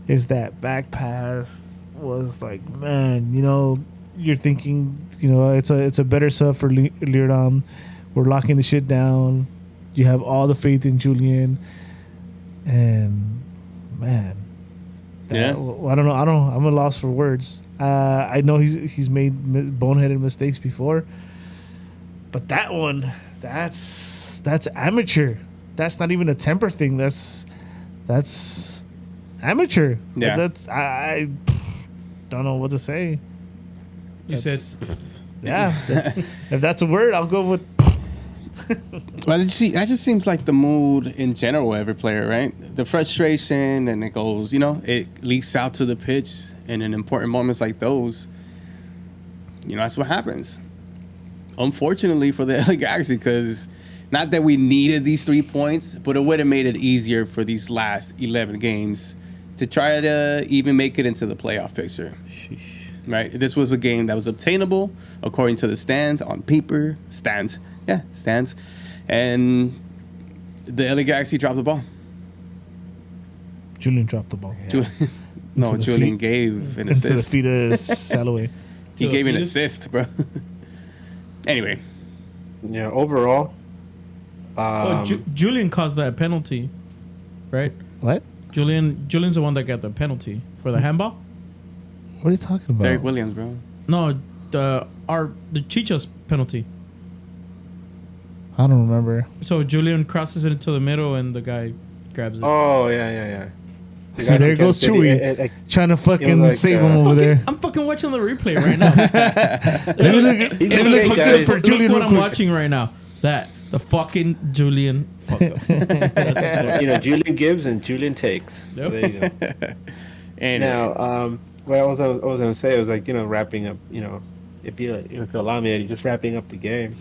S2: is that back pass was like, man, you're thinking, it's a better sub for Lirdam. We're locking the shit down. You have all the faith in Julian, and man, I don't know. I'm a loss for words. I know he's made boneheaded mistakes before, but that one, that's amateur. That's not even a temper thing. That's amateur.
S3: Yeah.
S2: That's I don't know what to say.
S5: You said
S2: Yeah. If that's a word, I'll go with.
S3: Well, that just seems like the mood in general of every player, right? The frustration, and it goes, it leaks out to the pitch, and in important moments like those, that's what happens. Unfortunately for the LA Galaxy, because not that we needed these 3 points, but it would have made it easier for these last 11 games to try to even make it into the playoff picture. Right? This was a game that was obtainable according to the stands on paper. Stands. And the LA Galaxy dropped the ball.
S2: Julian dropped the ball.
S3: No, Julian gave an
S2: Into the
S3: assist.
S2: feet of Salloway.
S3: He gave an assist, bro. Anyway.
S4: Yeah, overall.
S5: Julian caused that penalty, right?
S2: What?
S5: Julian's the one that got the penalty for the handball.
S2: What are you talking about?
S3: Derek Williams, bro.
S5: No, the Chicha's penalty.
S2: I don't remember.
S5: So Julian crosses it into the middle, and the guy grabs it.
S4: Oh, yeah. The
S2: See,
S4: guy
S2: there
S4: from
S2: goes
S4: Kansas City,
S2: Chewy trying to fucking
S4: like,
S2: save him over there.
S5: I'm fucking watching the replay right now.
S2: Let me look
S4: He's
S2: let me
S4: okay,
S2: look fucking
S4: guys.
S2: for
S5: Look
S2: Julian
S5: what
S2: real
S5: I'm
S2: quick.
S5: watching right now. The fucking Julian. Fuck up.
S4: Julian gives and Julian takes.
S5: Yep.
S4: So there you go.
S3: And
S4: Now, what I was gonna say was like wrapping up. If you allow me, just wrapping up the game.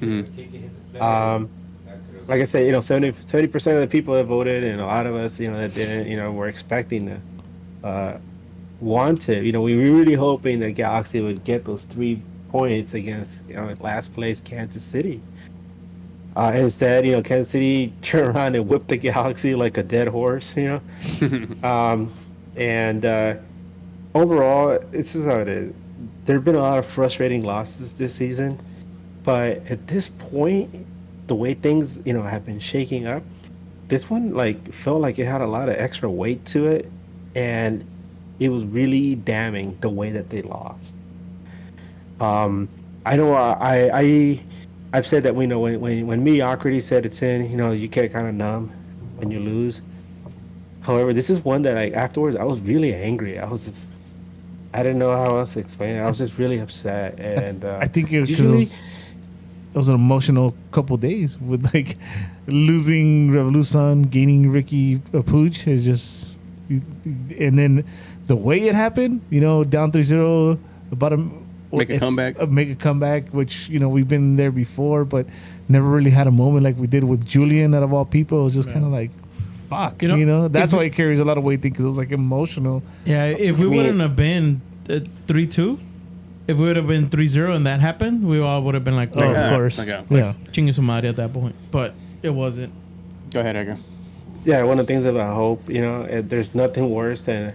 S4: Like I said, 70% of the people that voted, and a lot of us, that didn't, were expecting to wanted. We were really hoping that Galaxy would get those 3 points against last place Kansas City. Instead, Kansas City turned around and whipped the Galaxy like a dead horse. Overall, this is how it is. There have been a lot of frustrating losses this season, but at this point, the way things have been shaking up, this one felt like it had a lot of extra weight to it, and it was really damning the way that they lost. I know I've said that when mediocrity set its in, you get kind of numb when you lose. However, this is one that afterwards I was really angry. I didn't know how else to explain it. I was just really upset, and
S2: I think it was an emotional couple days with losing Revolution, gaining Riqui Puig. It's just, and then the way it happened, down 3-0,
S3: make a
S2: comeback, which we've been there before, but never really had a moment like we did with Julian. Out of all people, it was just kind of like, fuck, That's why it carries a lot of weight, because it was emotional.
S5: Yeah, if we wouldn't have been 3-2, if we would have been 3-0 and that happened, we all would have been like,
S2: oh, of course.
S3: Okay.
S2: Yeah.
S5: Chingue su madre at that point. But it wasn't.
S3: Go ahead, Edgar.
S4: Yeah, one of the things about hope, there's nothing worse than,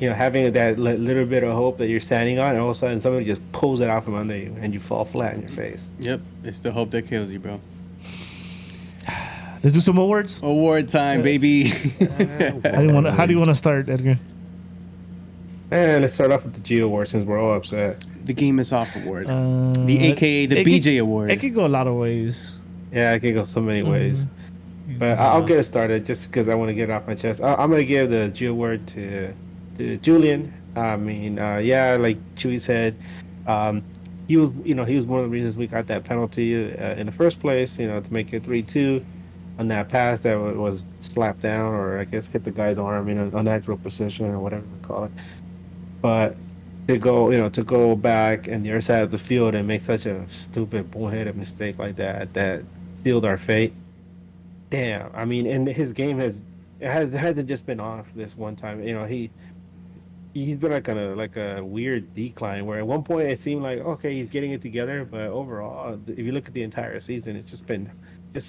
S4: having that little bit of hope that you're standing on, and all of a sudden somebody just pulls it out from under you, and you fall flat in your face.
S3: Yep, it's the hope that kills you, bro.
S2: Let's do some awards.
S3: Award time, baby.
S2: How do you want to start, Edgar?
S4: And let's start off with the Geo Awards, since we're all upset.
S3: The Game is Off Award. The AKA the BJ Award.
S2: It could go a lot of ways.
S4: Yeah, it can go so many ways. But I'll get it started just because I want to get it off my chest. I'm going to give the Geo Award to Julian. I mean, like Chewy said, he was one of the reasons we got that penalty in the first place, to make it 3-2 on that pass that was slapped down, or I guess hit the guy's arm in an unnatural position, or whatever we call it. But to go back and the other side of the field and make such a stupid, bullheaded mistake like that sealed our fate. Damn. I mean, and his game hasn't just been off this one time. He's been like a weird decline, where at one point it seemed like, okay, he's getting it together, but overall, if you look at the entire season, it's just been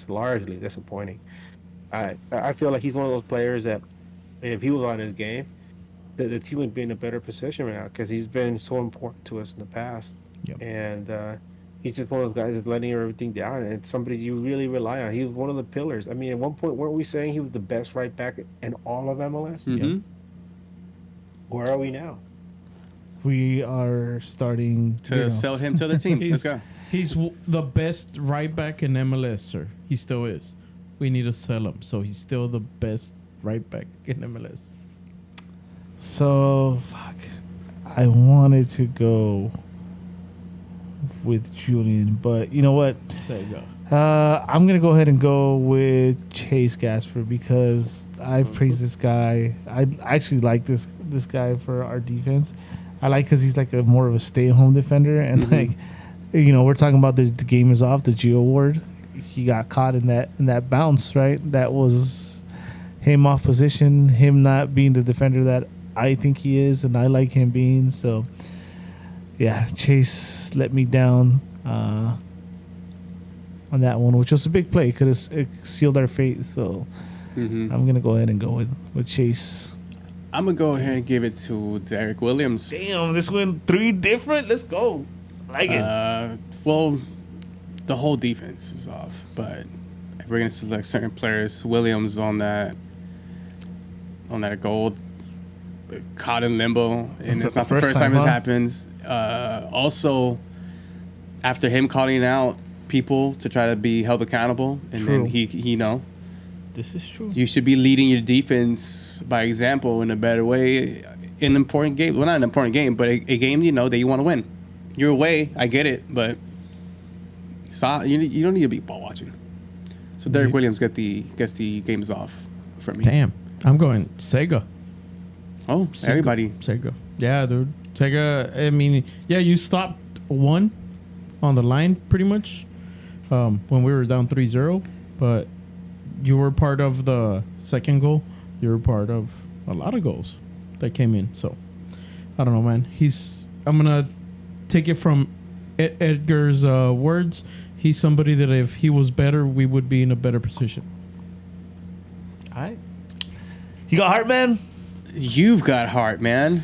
S4: largely disappointing. I feel like he's one of those players that if he was on his game, the team would be in a better position right now, because he's been so important to us in the past.
S2: Yep.
S4: And he's just one of those guys that's letting everything down, and it's somebody you really rely on. He was one of the pillars. I mean, at one point, weren't we saying he was the best right back in all of MLS?
S3: Mm-hmm.
S4: Where are we now?
S2: We are starting
S3: To sell him to other teams. Let's go.
S5: He's the best right back in MLS, sir. He still is. We need to sell him, so he's still the best right back in MLS.
S2: So, fuck. I wanted to go with Julian, but you know what?
S5: Sega.
S2: I'm going to go ahead and go with Chase Gasper because I've praised this guy. I actually like this guy for our defense. I like because he's like a more of a stay-at-home defender. And, like, you know, we're talking about the game is off, the Geo Award. He got caught in that bounce, right? That was him off position, him not being the defender that I think he is, and I like him being. So, yeah, Chase let me down on that one, which was a big play. Could have sealed our fate. So, I'm going to go ahead and go with Chase.
S3: I'm going to go ahead and give it to Derek Williams.
S2: Damn, this went 3 different. Let's go. Like it.
S3: Well, the whole defense was off, but if we're going to select certain players, Williams on that goal, caught in limbo, and it's not the first time this happens. Also, after him calling out people to try to be held accountable, and then he
S2: This is true.
S3: you should be leading your defense by example in a better way in an important game. Well, not an important game, but a game that you want to win. You're away, I get it, but you don't need to be ball watching. So Derek Williams gets the games off for me.
S5: Damn. I'm going Sega.
S3: Oh, everybody.
S5: Sega. Yeah, dude. Sega, I mean, yeah, you stopped 1 on the line pretty much when we were down 3-0, but you were part of the second goal. You were part of a lot of goals that came in. So, I don't know, man. I'm going to take it from Edgar's words. He's somebody that if he was better, we would be in a better position.
S2: All right. You got heart, man?
S3: You've got heart, man.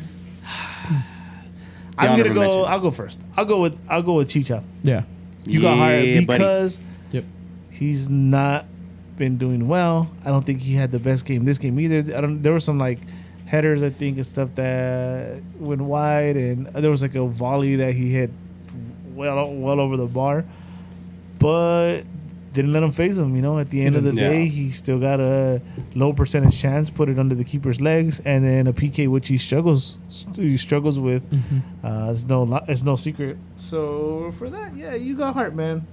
S2: I'm gonna go. I'll go first. I'll go with Chicha.
S5: Yeah.
S2: You got heart
S3: buddy.
S2: because
S5: Yep.
S2: he's not been doing well. I don't think he had the best game this game either. There were some like headers, I think, and stuff that went wide, and there was like a volley that he hit well over the bar, but didn't let him phase him. At the end of the day, he still got a low percentage chance, put it under the keeper's legs, and then a PK which he struggles with. It's no secret. So for that, yeah, you got heart, man.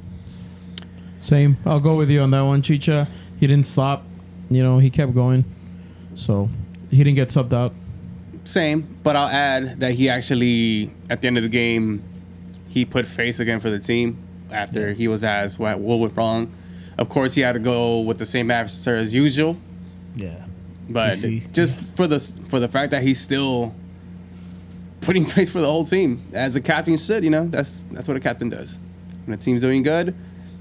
S5: Same. I'll go with you on that one, Chicha. He didn't stop. He kept going. So he didn't get subbed out.
S3: Same, but I'll add that he actually, at the end of the game, he put face again for the team after he was asked what went wrong. Of course, he had to go with the same answer as usual.
S2: Yeah.
S3: But
S2: PC.
S3: just for the fact that he's still putting face for the whole team, as a captain should, that's what a captain does. When a team's doing good,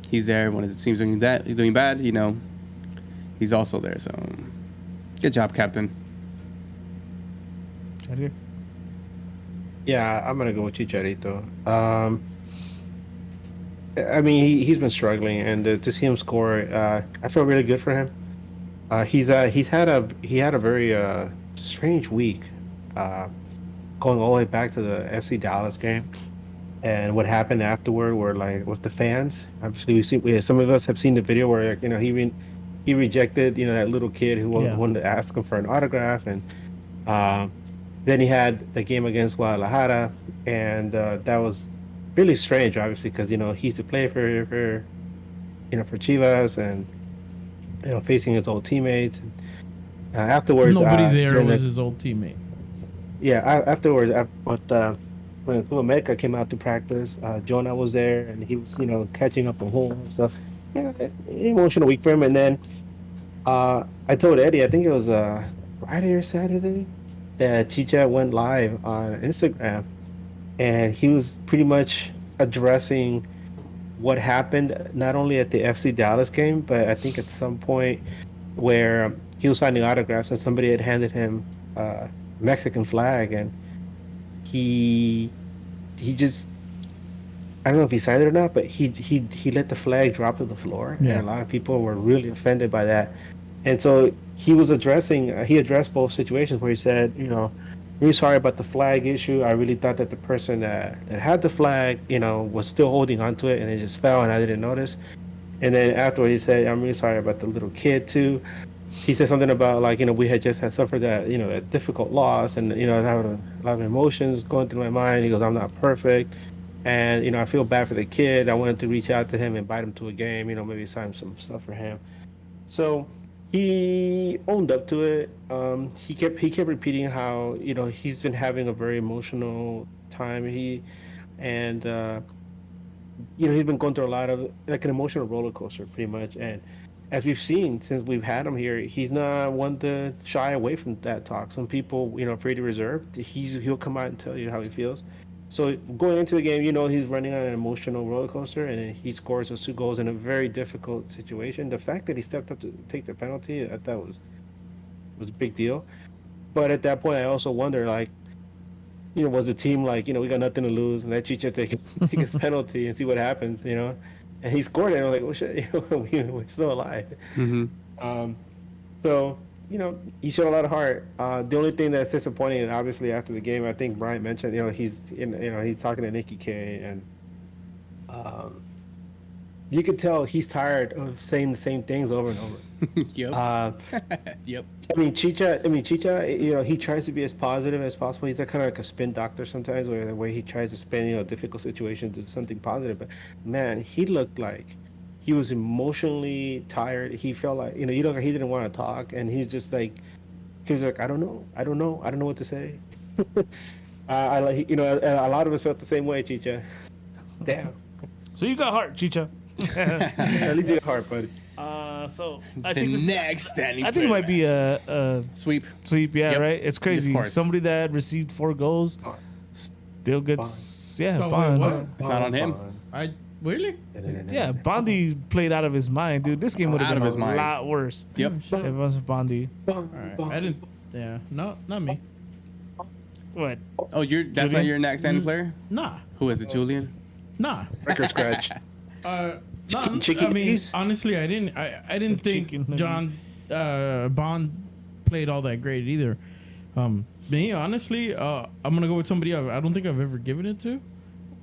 S3: he's there. When the team's doing bad, he's also there. So, good job, Captain.
S2: Edgar?
S4: Yeah, I'm gonna go with Chicharito. I mean, he's been struggling, and to see him score, I feel really good for him. He had a very strange week, going all the way back to the FC Dallas game, and what happened afterward, where like with the fans. Obviously, some of us have seen the video where he rejected that little kid who wanted to ask him for an autograph, and then he had the game against Guadalajara, and that was really strange, obviously, because he used to play for Chivas, and facing his old teammates. Afterwards,
S5: Nobody there was his old teammate.
S4: Yeah, afterwards, when Club America came out to practice, Jonah was there, and he was catching up on home and stuff. Yeah, emotional week for him. And then I told Eddie, I think it was Friday or Saturday, that Chicha went live on Instagram, and he was pretty much addressing what happened not only at the FC Dallas game, but I think at some point where he was signing autographs and somebody had handed him a Mexican flag, and he just, I don't know if he signed it or not, but he let the flag drop to the floor, and a lot of people were really offended by that. And so he addressed both situations where he said, really sorry about the flag issue. I really thought that the person that had the flag, was still holding onto it and it just fell and I didn't notice. And then afterwards he said, I'm really sorry about the little kid too. He said something about like, we had just had suffered that, that difficult loss and, I was having a lot of emotions going through my mind. He goes, I'm not perfect. And, I feel bad for the kid. I wanted to reach out to him, invite him to a game, maybe sign some stuff for him. So he owned up to it. He kept repeating how, he's been having a very emotional time. He's been going through a lot of like an emotional roller coaster pretty much. And as we've seen since we've had him here, he's not one to shy away from that talk. Some people, afraid to reserve, he'll come out and tell you how he feels. So going into the game, he's running on an emotional roller coaster, and he scores those 2 goals in a very difficult situation. The fact that he stepped up to take the penalty, I thought was a big deal. But at that point, I also wonder, like, was the team like, we got nothing to lose, and let Chicha take his penalty and see what happens, And he scored it, and I was like, oh shit, we're still alive.
S3: Mm-hmm.
S4: So, he showed a lot of heart. The only thing that's disappointing is obviously after the game, I think Brian mentioned, he's talking to Nikki K, and you could tell he's tired of saying the same things over and over.
S3: Yep. Yep.
S4: I mean, Chicha, he tries to be as positive as possible. He's kind of like a spin doctor sometimes, where he tries to spin, difficult situations into something positive. But man, he looked like he was emotionally tired. He felt like, he didn't want to talk, and he's just like, he was like, I don't know what to say. I like, a lot of us felt the same way, Chicha. Damn.
S2: So you got heart, Chicha.
S4: At least you got heart, buddy.
S2: So I
S3: The
S2: think
S3: next standing
S2: I think it might be a
S3: sweep.
S2: yeah,
S3: Yep.
S2: right? It's crazy.
S3: course.
S2: Somebody that received 4 goals still gets
S5: Oh, wait,
S2: Bond.
S5: what?
S3: It's not on him.
S5: I really?
S2: Yeah, Bondi played out of his mind, dude. This game would have
S3: Out
S2: been
S3: of his
S2: a
S3: mind.
S2: lot worse
S3: Yep.
S2: if it wasn't Bondi.
S5: All right. I didn't. Yeah. No, not me.
S2: What?
S3: Oh, that's not
S2: Julian?
S3: your next standing player?
S5: Nah.
S3: Who is it, Julian?
S5: Nah.
S4: Record scratch.
S5: No,
S4: Chicken
S5: I mean,
S4: knees?
S5: honestly, I didn't think
S2: Chicken
S5: John Bond played all that great either. Me, honestly, I'm gonna go with somebody I don't think I've ever given it to,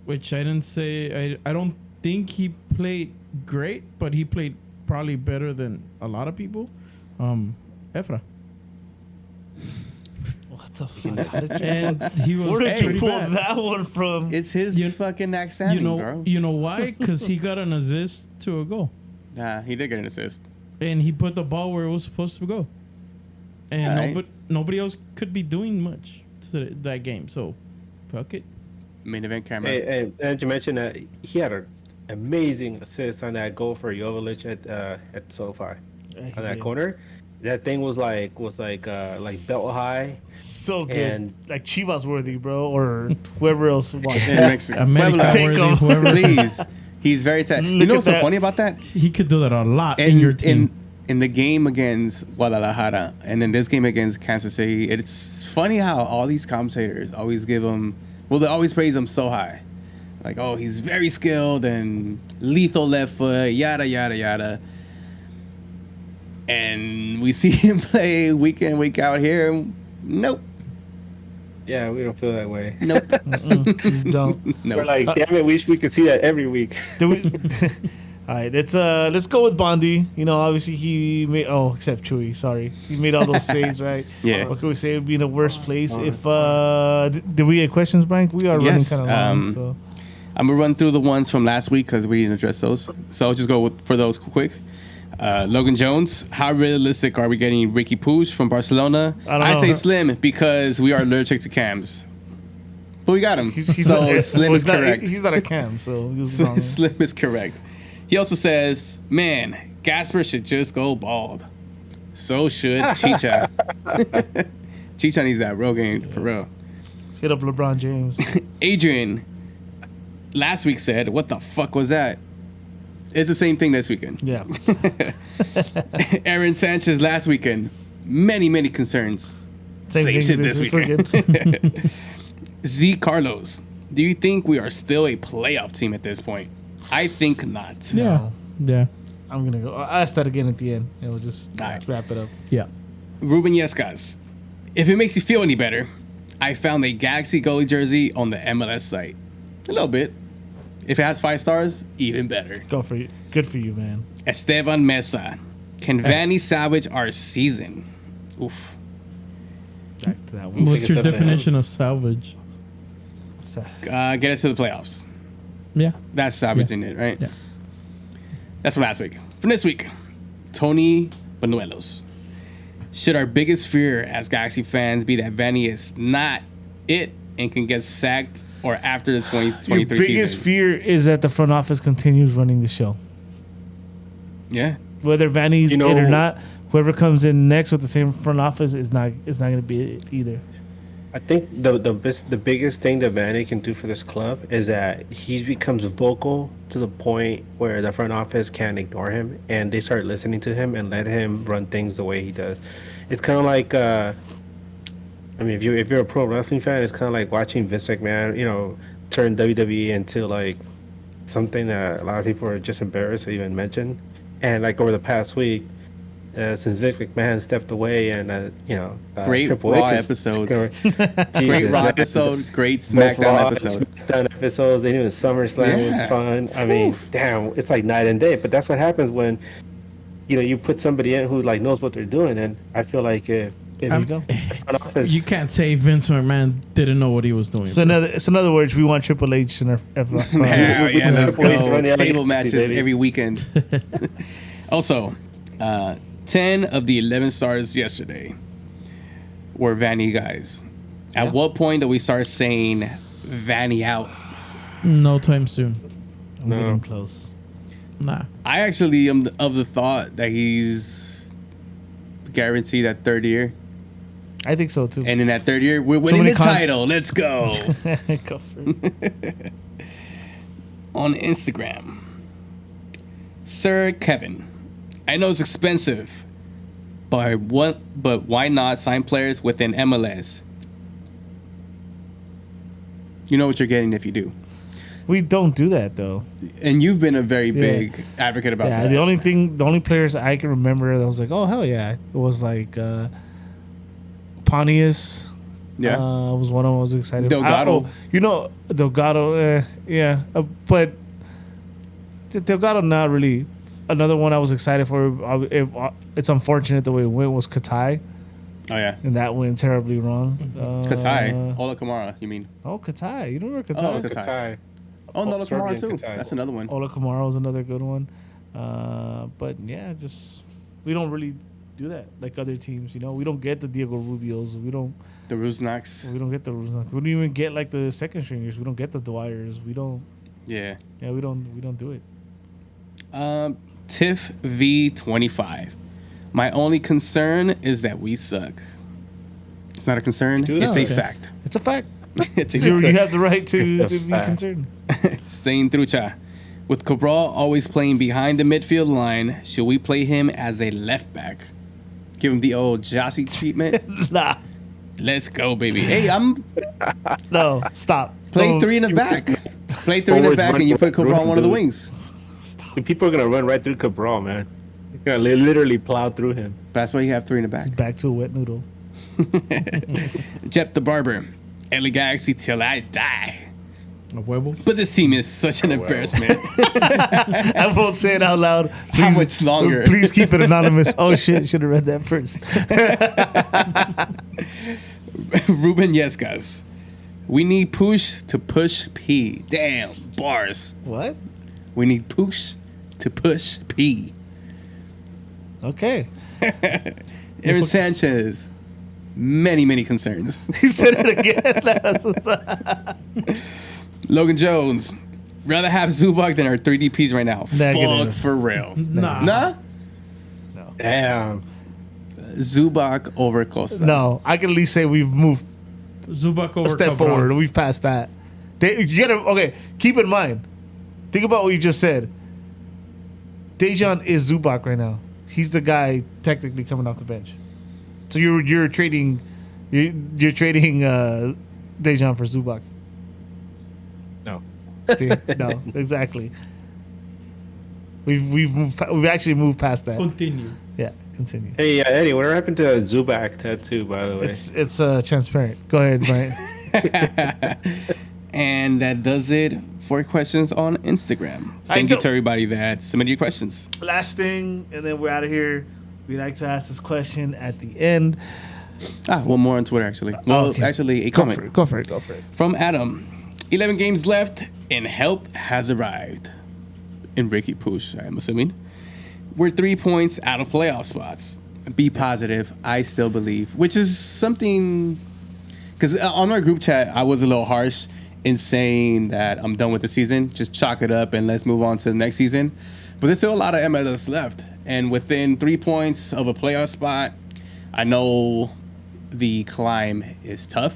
S5: which I didn't say. I don't think he played great, but he played probably better than a lot of people. Efra.
S2: What the fuck? How did you
S5: And he was
S2: Where did you
S5: pretty
S2: pull
S5: bad.
S2: that one from?
S3: It's his fucking next standing, bro.
S5: You know why? Because he got an assist to a goal,
S3: Nah, he did get an assist.
S5: and he put the ball where it was supposed to go, and
S3: Alright.
S5: nobody else could be doing much to that game. So, fuck it.
S3: Main event camera.
S4: And you mentioned that he had an amazing assist on that goal for Jovic at SoFi on that corner. That thing was like belt high.
S2: So good.
S4: And-
S2: Like Chivas worthy, bro, or whoever else wants
S3: In
S2: that.
S3: Mexico.
S5: America
S3: Puebla,
S2: Take
S5: worthy,
S2: him.
S5: whoever.
S3: please. He's very talented. You
S2: Look
S3: know
S2: at
S3: what's so
S2: that.
S3: funny about that?
S5: He could do that a lot in your team.
S3: In the game against Guadalajara and in this game against Kansas City, it's funny how all these commentators always give him, they always praise him so high. Like, oh, he's very skilled and lethal left foot, yada, yada, yada. And we see him play week in, week out here. Nope.
S4: Yeah, we don't feel that way.
S3: Nope.
S2: You don't.
S4: We're
S3: Nope.
S4: like, damn it, we could see that every week.
S2: Do we? All right, let's go with Bondi. Obviously he made. Oh, except Chewy. Sorry, he made all those saves, right?
S3: Yeah.
S2: What could we say? It would be in the worst place if. Did we get questions, Frank? We are
S3: Yes,
S2: running kind of long. So
S3: I'm going to run through the ones from last week because we didn't address those. So I'll just go for those quick. Logan Jones, how realistic are we getting Riqui Puig from Barcelona?
S2: I don't know.
S3: say slim because we are allergic to cams. But we got him.
S2: he's
S3: so
S2: not,
S3: slim is correct.
S2: He's not a cam, so he was wrong.
S3: Slim is correct. He also says, man, Gasper should just go bald. So should Chicha. Chicha needs that real game, for real.
S2: Hit up LeBron James.
S3: Adrian last week said, what the fuck was that? It's the same thing this weekend.
S2: Yeah.
S3: Aaron Sanchez last weekend, many concerns. Same shit this weekend. Z Carlos, do you think we are still a playoff team at this point? I think not.
S5: Yeah. Yeah.
S2: I'm gonna go. I'll ask that again at the end, and we'll just
S3: All right.
S2: wrap it up.
S5: Yeah.
S3: Ruben Yescas, if it makes you feel any better, I found a Galaxy goalie jersey on the MLS site. A little bit. If it has 5 stars, even better.
S2: Go for you. Good for you, man.
S3: Esteban Mesa. Can Vanny salvage our season? Oof.
S2: Back to that one.
S5: What's your definition of salvage?
S3: Get us to the playoffs.
S5: Yeah.
S3: That's salvaging it, right?
S5: Yeah.
S3: That's from last week. From this week, Tony Banuelos. Should our biggest fear as Galaxy fans be that Vanny is not it and can get sacked or after the 2023
S2: Your biggest
S3: season?
S2: fear is that the front office continues running the show.
S3: Yeah.
S2: Whether Vanny's
S4: You know-
S2: it or not, whoever comes in next with the same front office is not going to be it either.
S4: I think the biggest thing that Vanny can do for this club is that he becomes vocal to the point where the front office can't ignore him and they start listening to him and let him run things the way he does. It's kind of like, I mean, if you're a pro wrestling fan, it's kind of like watching Vince McMahon, turn WWE into like something that a lot of people are just embarrassed to even mention. And like over the past week, since Vince McMahon stepped away and
S3: Great
S4: Triple
S3: Raw
S4: H is-
S3: episodes.
S4: Jesus,
S3: Great Raw
S4: man.
S3: episode. Great
S4: Both
S3: SmackDown
S4: Raw and
S3: episode.
S4: SmackDown episodes, and even SummerSlam
S3: Yeah.
S4: was fun. I mean, damn, it's like night and day. But that's what happens when, you put somebody in who like knows what they're doing. And I feel like if
S2: There you go.
S4: the front office,
S5: You can't say Vince McMahon didn't know what he was doing.
S2: So in other words, we want Triple H in our
S3: Yeah, yeah, let's
S4: Triple H running
S3: go.
S4: LA
S3: Table
S4: Galaxy,
S3: matches
S4: baby.
S3: every weekend. Also, 10 of the 11 stars yesterday were Vanny guys. At what point do we start saying Vanny out?
S5: No time soon.
S2: I'm getting close.
S5: Nah.
S3: I actually am of the thought that he's guaranteed that 3rd year.
S2: I think so too.
S3: And in that 3rd year, we're winning
S2: many
S3: the title. Let's go.
S2: Go for it.
S3: On Instagram, Sir Kevin. I know it's expensive, but why not sign players within MLS? You know what you're getting if you do.
S2: We don't do that though.
S3: And you've been a very big advocate about
S2: Yeah,
S3: that.
S2: the only players I can remember that was like, oh hell yeah, it was like Pontius.
S3: Yeah.
S2: Was one of them I was excited.
S3: Delgado.
S2: Delgado. Yeah, but Delgado not really. Another one I was excited for. It's unfortunate the way it went was Katai,
S3: Oh, yeah.
S2: and that went terribly wrong.
S3: Katai. Ola Kamara, you mean?
S2: Oh, Katai. You don't remember
S3: Oh,
S2: Katai?
S3: Katai.
S4: Katai.
S3: Oh, Ola Kamara,
S4: Serbian
S3: too.
S4: Katai.
S3: That's another one.
S2: Ola Kamara was another good one. But yeah, just we don't really do that like other teams. We don't get the Diego Rubios. We don't
S3: The Rusnaks.
S2: get the. We don't even get like the second stringers. We don't get the Dwyers. We don't.
S3: Yeah.
S2: Yeah, we don't do it.
S3: Tiff V25. My only concern is that we suck. It's not a concern.
S4: Dude,
S3: It's a
S2: okay.
S3: fact.
S2: It's a fact.
S3: It's a
S2: You
S3: fact.
S2: have the right to
S4: It's a
S2: be
S4: fact.
S2: concerned.
S3: Staying trucha. With Cabral always playing behind the midfield line, should we play him as a left back? Give him the old Jossie treatment.
S2: Nah,
S3: Let's go, baby. Hey, I'm
S2: no, stop.
S3: play
S2: Don't-
S3: 3 in the back. Play 3 in the
S4: Forwards
S3: back,
S4: run
S3: and you put
S4: through
S3: Cabral on one of the
S4: dude.
S3: wings.
S4: Dude, people are gonna run right through Cabral, man. They're gonna literally plow through him.
S3: That's why you have 3 in the back.
S2: Back to a wet noodle.
S3: Jep the Barber. LA Galaxy till I die.
S5: A huevo.
S3: But this team is such an embarrassment.
S2: I won't say it out loud.
S3: How much longer?
S2: Please keep it anonymous. Oh shit, should have read that first.
S3: Ruben Yescas. We need push to push P. Damn, bars.
S2: What?
S3: We need push to push P.
S2: Okay.
S3: Aaron Sanchez. Many concerns.
S2: He said it again.
S3: Logan Jones. Rather have Zubac than our 3DPs right now.
S2: Negative.
S3: Fuck for real.
S5: Nah.
S3: Nah?
S4: Damn.
S3: Zubac over Costa.
S2: No, I can at least say we've moved
S5: Zubac over
S2: a step
S5: Cabral.
S2: forward. We've passed that. Okay, keep in mind. Think about what you just said. Dejan is Zubac right now. He's the guy technically coming off the bench. So you're trading Dejan for Zubac.
S4: No.
S2: See? No, exactly. We've actually moved past that.
S5: Continue.
S2: Yeah, continue.
S4: Hey, Eddie, what happened to Zubac tattoo, by the way?
S2: It's transparent. Go ahead, Brian.
S3: And that does it for questions on Instagram. Thank you to everybody that submitted your questions.
S2: Last thing, and then we're out of here. We like to ask this question at the end.
S3: One more on Twitter, actually. Well,
S2: okay.
S3: actually, a comment.
S2: Go for it.
S3: From Adam. 11 games left, and help has arrived. In Riqui Puig, I'm assuming. We're 3 points out of playoff spots. Be positive. I still believe. Which is something... Because on our group chat, I was a little harsh in saying that I'm done with the season. Just chalk it up and let's move on to the next season. But there's still a lot of MLS left. And within 3 points of a playoff spot, I know the climb is tough,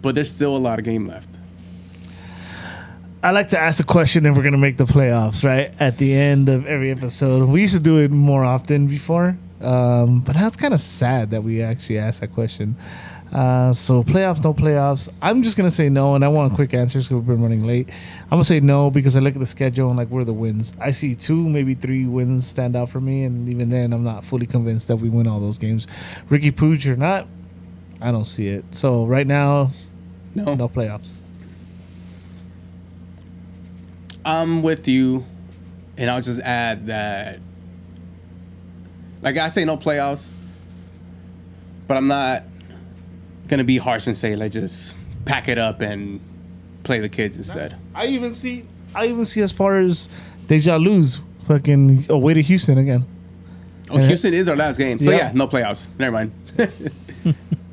S3: but there's still a lot of game left.
S2: I like to ask a question if we're going to make the playoffs, right? At the end of every episode. We used to do it more often before. But now it's kind of sad that we actually asked that question. So playoffs, no playoffs. I'm just going to say no, and I want quick answers because we've been running late. I'm going to say no because I look at the schedule and like where are the wins. I see 2, maybe 3 wins stand out for me, and even then I'm not fully convinced that we win all those games. Riqui Puig or not, I don't see it. So right now, no playoffs.
S3: I'm with you, and I'll just add that, like I say no playoffs, but I'm not gonna be harsh and say let's just pack it up and play the kids instead.
S2: I even see as far as DejaLose fucking away to Houston again.
S3: Oh, Houston is our last game, so yeah, no playoffs. Never mind.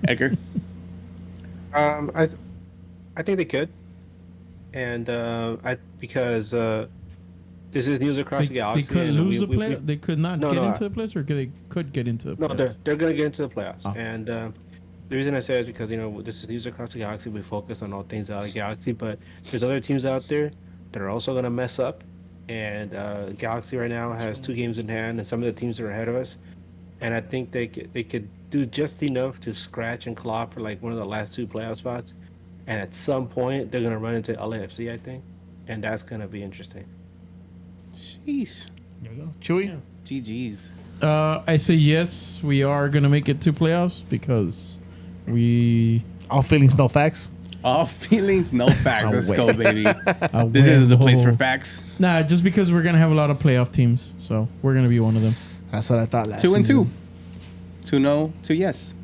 S3: Edgar.
S4: I think they could, and because this is news across the galaxy.
S5: They could lose the play. They could not get into the playoffs, or they could get into the playoffs.
S4: No, they're going to get into the playoffs, and the reason I say is because this is news across the galaxy. We focus on all things out of the galaxy, but there's other teams out there that are also going to mess up. And Galaxy right now has 2 games in hand, and some of the teams are ahead of us. And I think they could do just enough to scratch and claw for like one of the last 2 playoff spots. And at some point, they're going to run into LAFC, I think, and that's going to be interesting.
S3: Jeez.
S2: There we go. Chewy?
S3: GG's.
S5: I say yes, we are going to make it to playoffs because
S2: all feelings, no facts.
S3: All feelings, no facts. Let's go, baby.
S5: This
S3: This is the place for facts.
S5: Nah, just because we're going to have a lot of playoff teams. So we're going to be one of them.
S2: That's what I thought last
S3: 2 and 2.
S2: season.
S3: 2 no, 2 yes.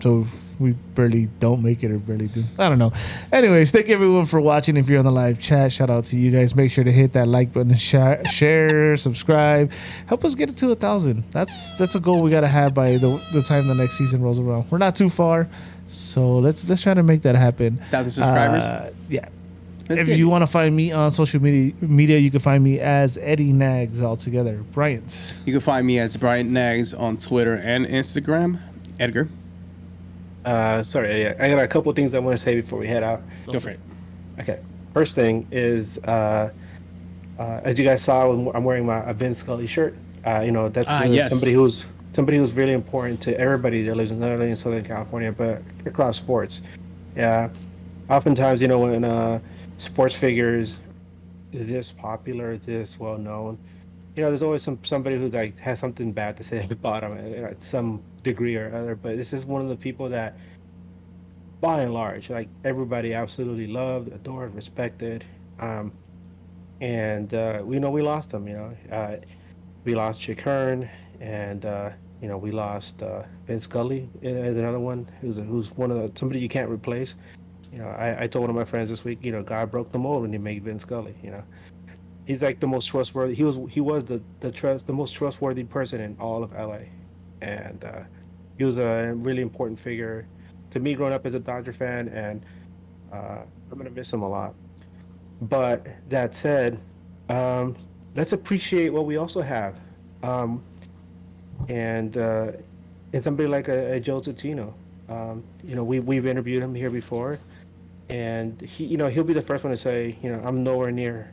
S2: So we barely don't make it or barely do. I don't know. Anyways, thank everyone for watching. If you're on the live chat, shout out to you guys. Make sure to hit that like button, share, subscribe. Help us get it to 1,000. That's a goal we got to have by the time the next season rolls around. We're not too far, so let's try to make that happen.
S3: 1,000 subscribers?
S2: Yeah.
S3: Let's
S2: If
S3: get
S2: you
S3: it.
S2: want to find me on social media, you can find me as Eddie Nags altogether. Bryant.
S3: You can find me as Bryant Nags on Twitter and Instagram. Edgar.
S4: Sorry, I got a couple things I want to say before we head out.
S3: Go for it.
S4: Okay. First thing is, as you guys saw, I'm wearing my Vince Scully shirt. That's
S3: yes.
S4: somebody who's really important to everybody that lives not only in Southern California but across sports. Yeah. Oftentimes, when sports figures this popular, this well known, there's always somebody who like has something bad to say about them at some degree or other. But this is one of the people that, by and large, like everybody absolutely loved, adored, respected. And we lost him. We lost Chick Hearn, and we lost Vince Scully as another one who's somebody you can't replace. I told one of my friends this week, God broke the mold when he made Vince Scully. He's like the most trustworthy. He was the most trustworthy person in all of LA, and he was a really important figure to me growing up as a Dodger fan, and I'm gonna miss him a lot. But that said, let's appreciate what we also have, and somebody like a Joe Tutino. We've interviewed him here before, and he'll be the first one to say, I'm nowhere near,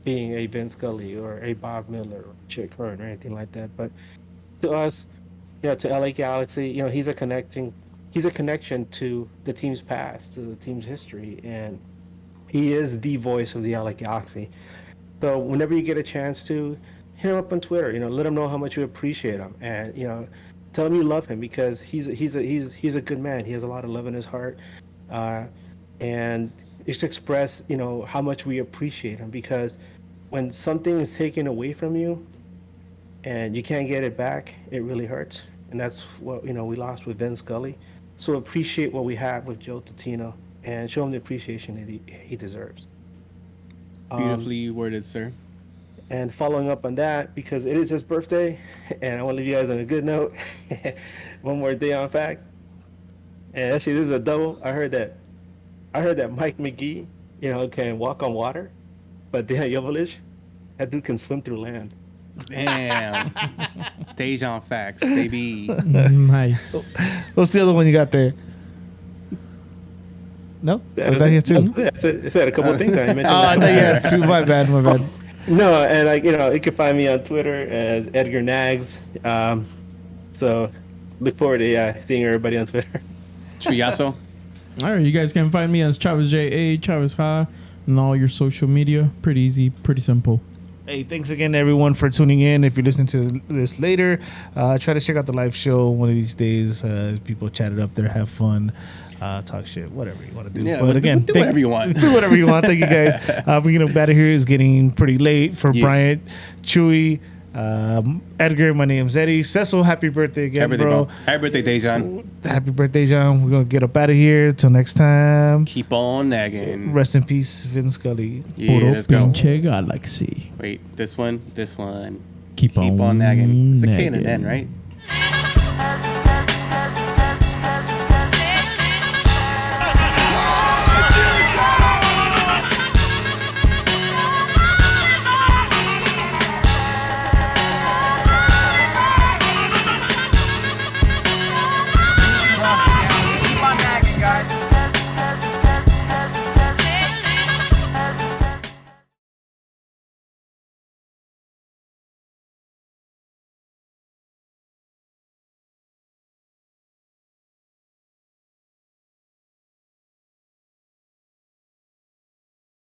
S4: being a Vince Scully or a Bob Miller or Chick Hearn or anything like that. But to us, to LA Galaxy, he's a connection to the team's past, to the team's history, and he is the voice of the LA Galaxy. So whenever you get a chance to, hit him up on Twitter. Let him know how much you appreciate him, and tell him you love him, because he's a good man. He has a lot of love in his heart, and just express how much we appreciate him, because when something is taken away from you and you can't get it back, it really hurts. And that's what we lost with Vin Scully. So appreciate what we have with Joe Totino and show him the appreciation that he deserves.
S3: Beautifully worded, sir.
S4: And following up on that, because it is his birthday, and I want to leave you guys on a good note. One more day on fact. And actually, this is a double. I heard that Mike McGee, can walk on water, but Dejan Joveljic, that dude can swim through land.
S3: Damn. Dejan facts, baby.
S5: Nice.
S2: What's the other one you got there? No? I thought you had two.
S4: I said a couple of things. I mentioned.
S2: I thought you had two. My bad.
S4: No, and you can find me on Twitter as Edgar Nags. So look forward to seeing everybody on Twitter.
S3: Triazo.
S5: All right, you guys can find me as Chavez J.A., Chavez Ha, and all your social media. Pretty easy, pretty simple.
S2: Hey, thanks again, everyone, for tuning in. If you're listening to this later, try to check out the live show one of these days. People chat it up there, have fun, talk shit, whatever you want to do.
S3: Yeah,
S2: but again,
S3: do whatever you want.
S2: Do whatever you want. Thank you, guys. We're going to out of here. It's getting pretty late for Bryant, Chewy, Edgar. My name's Eddie. Cecil, happy birthday again, bro.
S3: Happy birthday, Dejan.
S2: Happy birthday, John. We're going to get up out of here. Till next time.
S3: Keep on nagging.
S2: Rest in peace, Vin Scully.
S3: Yeah, let's go.
S5: Pinche Galaxy.
S3: Wait, this one.
S5: Keep on
S3: nagging. It's a K and an
S5: nagging.
S3: N, right?